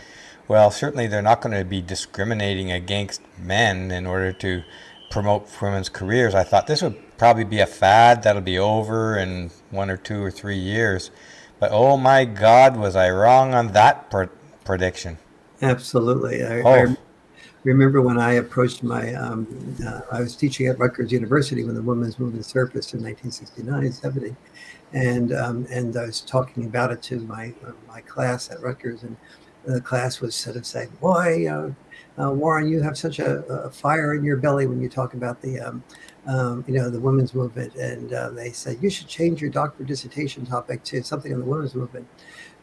well, certainly they're not going to be discriminating against men in order to promote women's careers. I thought this would probably be a fad that'll be over in 1 or 2 or 3 years. But oh my God, was I wrong on that prediction? Absolutely. I remember when I approached I was teaching at Rutgers University when the women's movement surfaced in 1969, 70. And I was talking about it to my class at Rutgers, and the class was sort of saying, boy, Warren, you have such a fire in your belly when you talk about the women's movement. And they said, you should change your doctoral dissertation topic to something on the women's movement.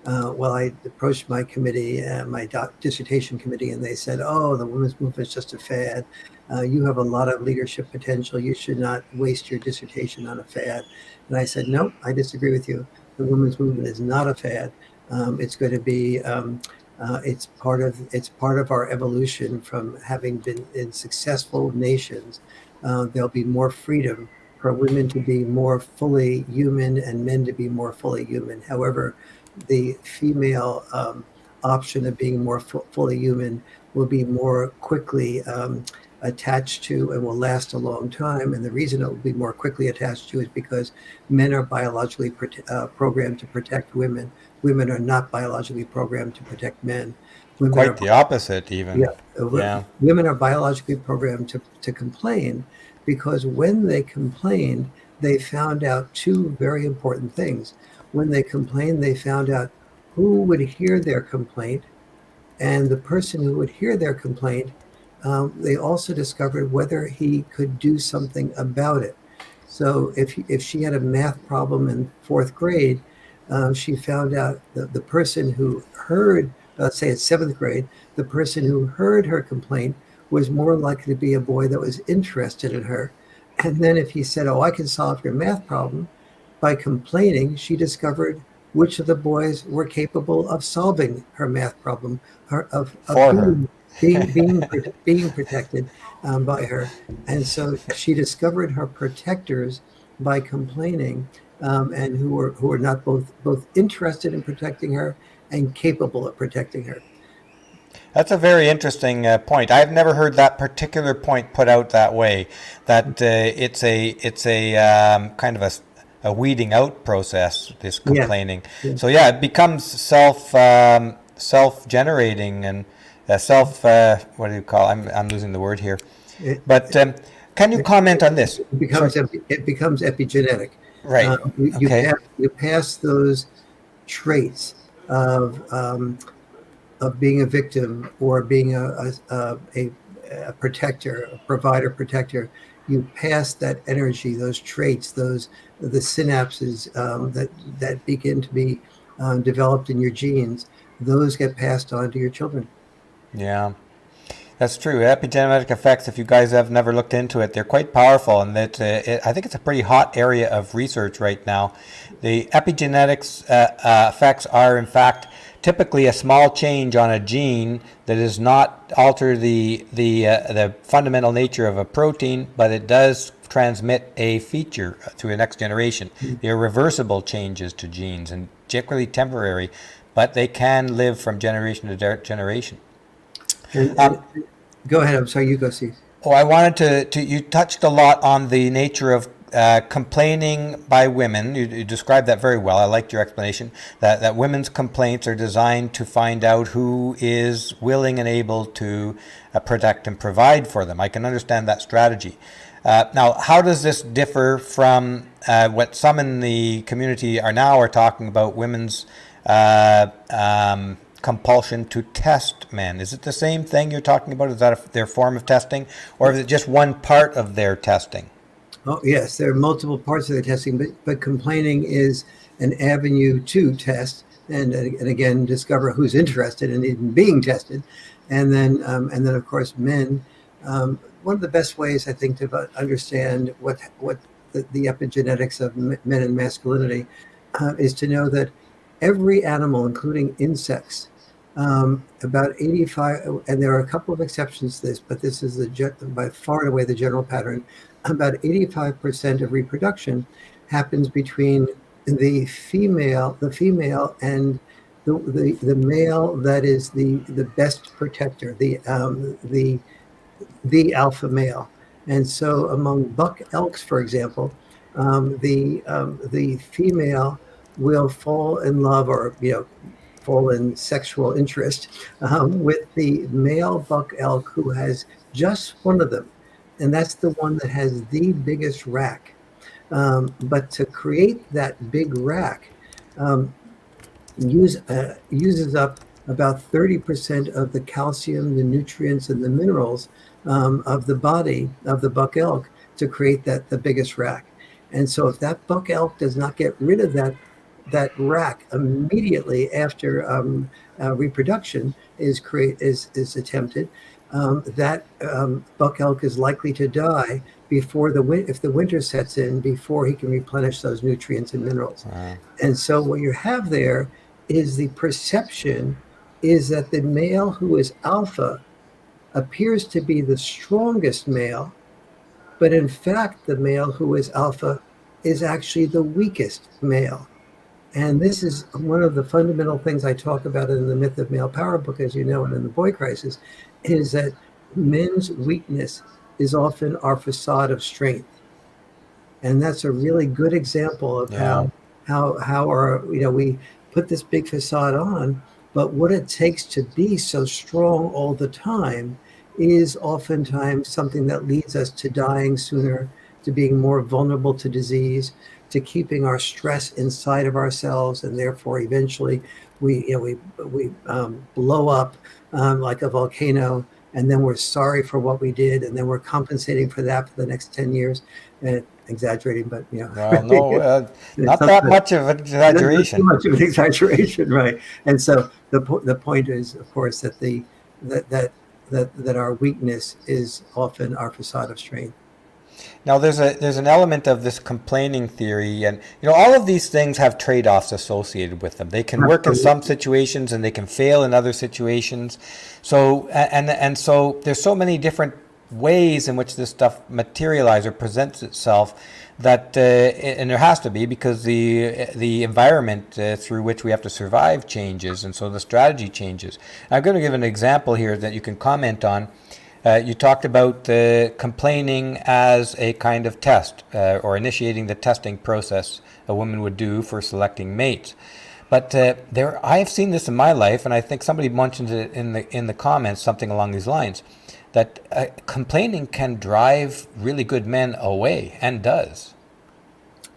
Well, I approached my committee, my dissertation committee, and they said, oh, the women's movement is just a fad. You have a lot of leadership potential. You should not waste your dissertation on a fad. And I said, no, I disagree with you. The women's movement is not a fad. It's going to be, it's part of our evolution from having been in successful nations. There'll be more freedom for women to be more fully human and men to be more fully human. However, the female option of being more fully human will be more quickly attached to and will last a long time. And the reason it will be more quickly attached to is because men are biologically programmed to protect women. Women are not biologically programmed to protect men. Quite the opposite, even. Yeah. Women are biologically programmed to complain, because when they complained, they found out two very important things. When they complained, they found out who would hear their complaint, and the person who would hear their complaint, they also discovered whether he could do something about it. So if she had a math problem in 4th grade, she found out that the person who heard, let's say at 7th grade, the person who heard her complaint was more likely to be a boy that was interested in her. And then if he said, oh, I can solve your math problem, by complaining, she discovered which of the boys were capable of solving her math problem, being protected by her. And so she discovered her protectors by complaining, and who were not both interested in protecting her and capable of protecting her. That's a very interesting point. I've never heard that particular point put out that way. That it's a kind of a weeding out process. This complaining. Yeah. So yeah, it becomes self-generating and what do you call? I'm losing the word here. But can you comment on this? It becomes epigenetic. Right. You pass those traits of being a victim or being a protector, a provider, protector. You pass that energy, those traits, the synapses that begin to be developed in your genes. Those get passed on to your children. Yeah. That's true. Epigenetic effects, if you guys have never looked into it, they're quite powerful, and that I think it's a pretty hot area of research right now. The epigenetics effects are, in fact, typically a small change on a gene that does not alter the fundamental nature of a protein, but it does transmit a feature to the next generation. They're reversible changes to genes and generally temporary, but they can live from generation to generation. And go ahead. I'm sorry. You go, Steve. Oh, I wanted to you touched a lot on the nature of complaining by women. You described that very well. I liked your explanation that women's complaints are designed to find out who is willing and able to protect and provide for them. I can understand that strategy. Now, how does this differ from what some in the community are talking about women's compulsion to test men? Is it the same thing you're talking about? Is that their form of testing, or is it just one part of their testing? Oh, yes, there are multiple parts of the testing, but complaining is an avenue to test and again discover who's interested in even being tested, and then of course men. One of the best ways I think to understand what the epigenetics of men and masculinity is to know that every animal, including insects, about 85, and there are a couple of exceptions to this, but this is by far and away the general pattern. About 85% of reproduction happens between the female and the male that is the best protector, the alpha male. And so among buck elks, for example, the female will fall in love or fall in sexual interest with the male buck elk who has just one of them. And that's the one that has the biggest rack. But to create that big rack uses up about 30% of the calcium, the nutrients, and the minerals of the body of the buck elk to create the biggest rack. And so if that buck elk does not get rid of that rack immediately after reproduction is attempted, that buck elk is likely to die before if the winter sets in, before he can replenish those nutrients and minerals. And so what you have there is the perception is that the male who is alpha appears to be the strongest male, but in fact the male who is alpha is actually the weakest male. And this is one of the fundamental things I talk about in the Myth of Male Power book, as you know, and in the Boy Crisis, is that men's weakness is often our facade of strength. And that's a really good example of how our, we put this big facade on, but what it takes to be so strong all the time is oftentimes something that leads us to dying sooner, to being more vulnerable to disease, to keeping our stress inside of ourselves, and therefore eventually we blow up like a volcano, and then we're sorry for what we did, and then we're compensating for that for the next 10 years. Exaggerating, but well, no, not that much of an exaggeration. Not too much of an exaggeration, right? And so the point is, of course, that our weakness is often our facade of strength. Now, there's an element of this complaining theory, and all of these things have trade-offs associated with them. They can work in some situations, and they can fail in other situations. So, and so there's so many different ways in which this stuff materializes or presents itself that, and there has to be, because the environment through which we have to survive changes, and so the strategy changes. I'm going to give an example here that you can comment on. You talked about complaining as a kind of test, or initiating the testing process a woman would do for selecting mates. But I have seen this in my life, and I think somebody mentioned it in the comments, something along these lines, that complaining can drive really good men away, and does.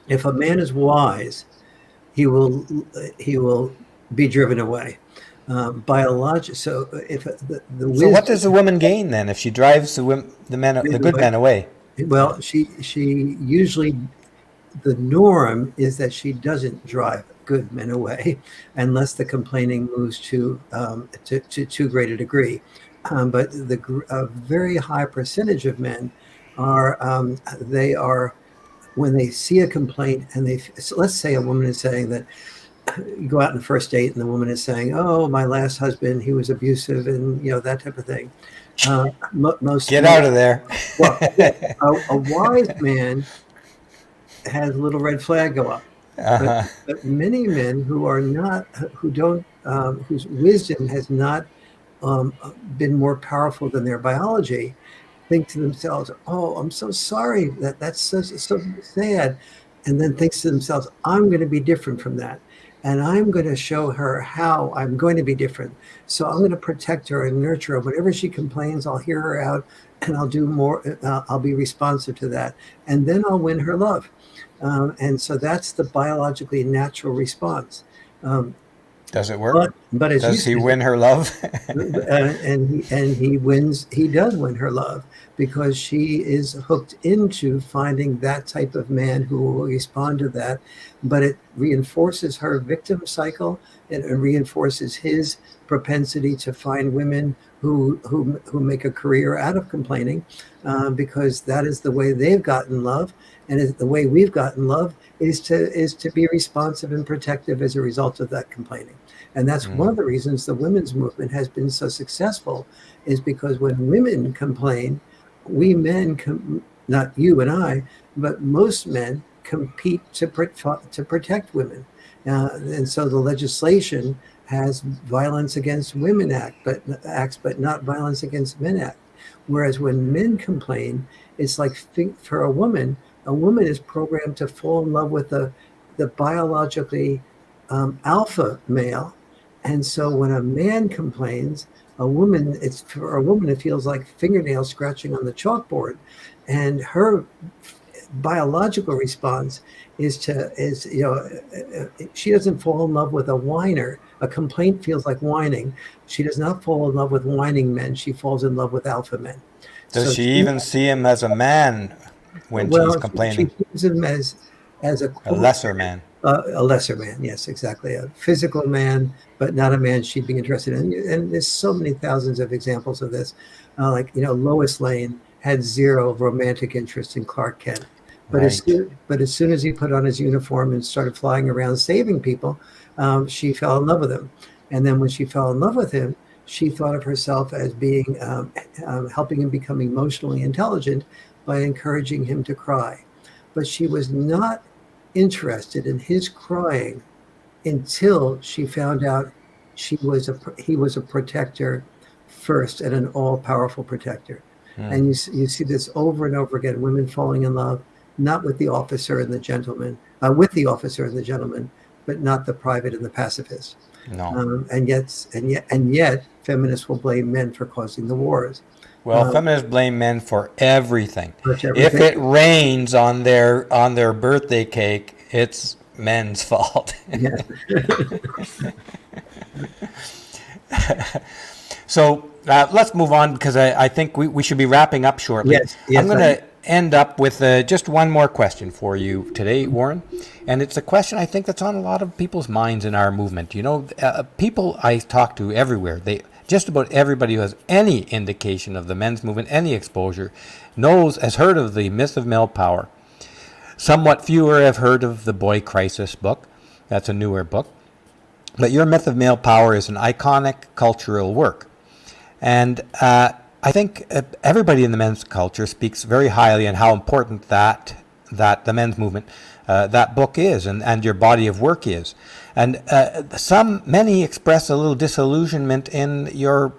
If a man is wise, he will be driven away. So if the wisdom, so what does the woman gain then if she drives the good men away? Well, she usually, the norm is that she doesn't drive good men away unless the complaining moves to too great a degree. But a very high percentage of men are when they see a complaint, and so let's say a woman is saying that you go out on the first date and the woman is saying, "Oh, my last husband, he was abusive," and that type of thing. Most Get men, out of there. well, yeah, a wise man has a little red flag go up. But Uh-huh. but many men who are not, who don't, whose wisdom has not been more powerful than their biology, think to themselves, "Oh, I'm so sorry. That's so sad," and then thinks to themselves, "I'm going to be different from that, and I'm going to show her how I'm going to be different. So I'm going to protect her and nurture her. Whenever she complains, I'll hear her out, and I'll do more. I'll be responsive to that, and then I'll win her love." And so that's the biologically natural response. Um, Does it work? but as you Does he said, win her love? and he wins. He does win her love because she is hooked into finding that type of man who will respond to that. But it reinforces her victim cycle. It reinforces his propensity to find women who make a career out of complaining, because that is the way they've gotten love, and the way we've gotten love is to be responsive and protective as a result of that complaining. And that's one of the reasons the women's movement has been so successful, is because when women complain, we men, not you and I, but most men compete to protect women. And so the legislation has Violence Against Women acts, but not Violence Against Men Act. Whereas when men complain, it's like, for a woman is programmed to fall in love with the biologically alpha male. And so when a man complains, for a woman, it feels like fingernails scratching on the chalkboard. And her biological response is she doesn't fall in love with a whiner. A complaint feels like whining. She does not fall in love with whining men. She falls in love with alpha men. Does So she even see him as a man when she's she complaining? sees him as A lesser man. a lesser man. Yes, exactly. A physical man, but not a man she'd be interested in. And there's so many thousands of examples of this. Lois Lane had zero romantic interest in Clark Kent. But as soon as he put on his uniform and started flying around saving people, she fell in love with him. And then when she fell in love with him, she thought of herself as being helping him become emotionally intelligent by encouraging him to cry. But she was not interested in his crying until she found out he was a protector first, and an all-powerful protector. And you see this over and over again: women falling in love, not with the officer and the gentleman, with the officer and the gentleman, but not the private and the pacifist. No. And yet, feminists will blame men for causing the wars. Well, feminists blame men for everything. Everything. If it rains on their birthday cake, it's men's fault. Yeah. So let's move on, because I think we should be wrapping up shortly. Yes, I'm going to end up with just one more question for you today, Warren. And it's a question I think that's on a lot of people's minds in our movement. People I talk to everywhere, just about everybody who has any indication of the men's movement, any exposure, has heard of the myth of male power. Somewhat fewer have heard of the Boy Crisis book. That's a newer book. But your myth of male power is an iconic cultural work. And I think everybody in the men's culture speaks very highly on how important that the men's movement, that book is, and your body of work is. And many express a little disillusionment in your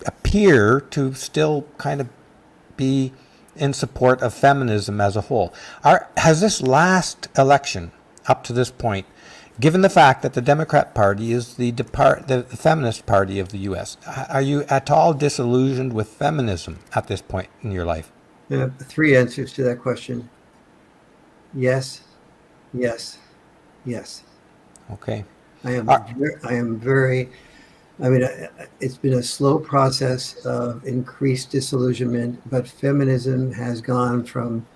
appear to still kind of be in support of feminism as a whole. Has this last election, up to this point, given the fact that the Democrat Party is the feminist party of the U.S., are you at all disillusioned with feminism at this point in your life? Three answers to that question. Yes, yes, yes. Okay. I am very. I mean, it's been a slow process of increased disillusionment, but feminism has gone from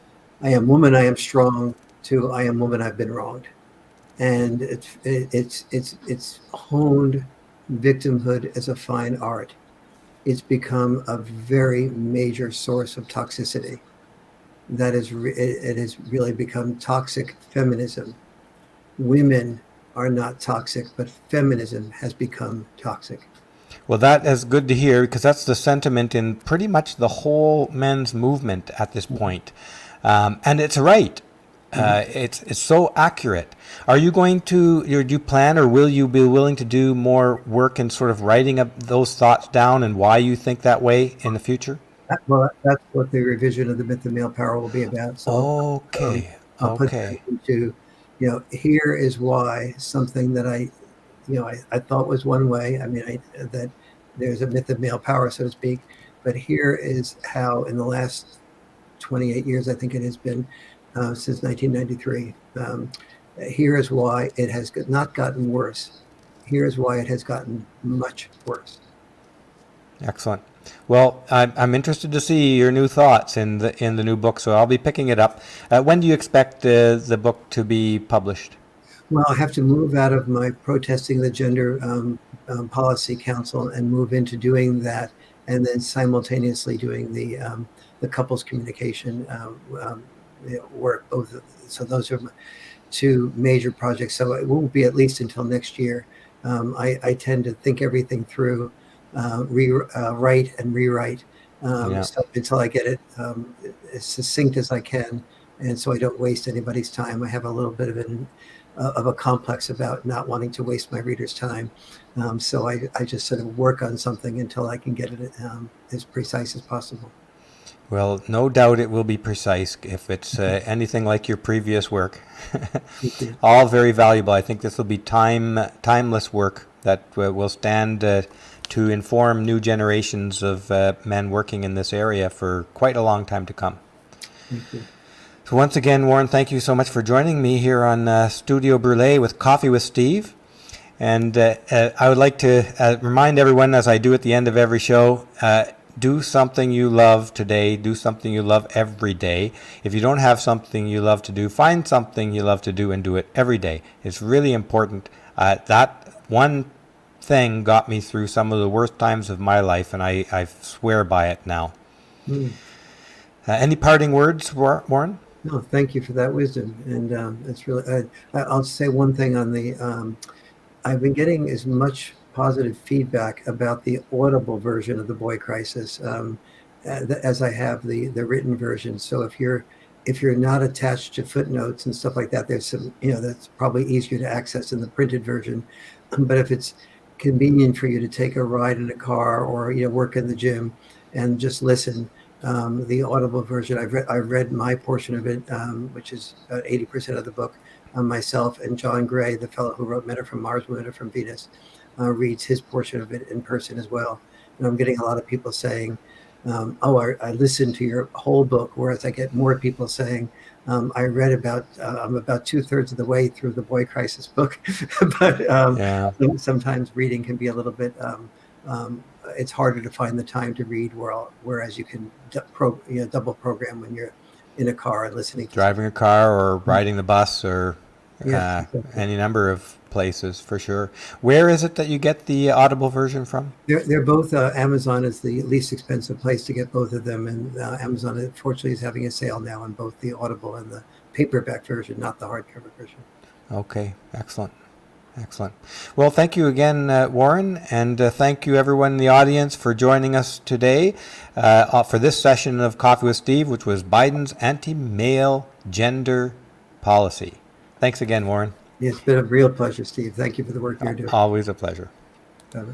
"I am woman, I am strong" to "I am woman, I've been wronged," and it's honed victimhood as a fine art. It's become a very major source of toxicity. It has really become toxic feminism. Women are not toxic, but feminism has become toxic. Well, that is good to hear, because that's the sentiment in pretty much the whole men's movement at this point. And it's right. It's so accurate. Are you going to, do you plan, or will you be willing to do more work in sort of writing up those thoughts down and why you think that way in the future? Well, that's what the revision of the myth of male power will be about. So Okay. I'll put that into, here is why something that I thought was one way. I mean, that there's a myth of male power, so to speak. But here is how, in the last 28 years, I think it has been, since 1993, here is why it has not gotten worse. Here is why it has gotten much worse. Excellent. Well, I'm interested to see your new thoughts in the new book, so I'll be picking it up. When do you expect the book to be published? Well, I have to move out of my protesting the Gender Policy Council and move into doing that, and then simultaneously doing the couples communication work. So those are my two major projects. So it won't be at least until next year. I tend to think everything through, write and rewrite stuff until I get it as succinct as I can, and so I don't waste anybody's time. I have a little bit of a complex about not wanting to waste my readers' time. So I just sort of work on something until I can get it as precise as possible. Well, no doubt it will be precise if it's anything like your previous work. All very valuable. I think this will be timeless work that will stand to inform new generations of men working in this area for quite a long time to come. Thank you. So once again, Warren, thank you so much for joining me here on Studio Brûlé with Coffee with Steve. And I would like to remind everyone, as I do at the end of every show, do something you love today. Do something you love every day. If you don't have something you love to do, find something you love to do and do it every day. It's really important. That one thing got me through some of the worst times of my life, and I swear by it now. Any parting words, Warren? No, thank you for that wisdom. And it's really, I'll say one thing on the, I've been getting as much positive feedback about the audible version of The Boy Crisis as I have the written version. So if you're not attached to footnotes and stuff like that, there's some, that's probably easier to access in the printed version. But if it's convenient for you to take a ride in a car or work in the gym and just listen, the audible version, I've read my portion of it, which is about 80% of the book, myself, and John Gray, the fellow who wrote Men Are from Mars, Women Are from Venus, reads his portion of it in person as well. And I'm getting a lot of people saying, I listened to your whole book, whereas I get more people saying, I read about, I'm about 2/3 of the way through the Boy Crisis book, but sometimes reading can be a little bit, it's harder to find the time to read, whereas you can double program when you're in a car and listening to driving a car or riding the bus or exactly. any number of places, for sure. Where is it that you get the Audible version from? They're both, Amazon is the least expensive place to get both of them, and Amazon unfortunately is having a sale now on both the Audible and the paperback version, not the hardcover version. Okay, excellent. Well, thank you again, Warren, and thank you everyone in the audience for joining us today for this session of Coffee with Steve, which was Biden's anti-male gender policy. Thanks again, Warren. It's been a real pleasure, Steve. Thank you for the work you're doing. Always a pleasure. Bye-bye.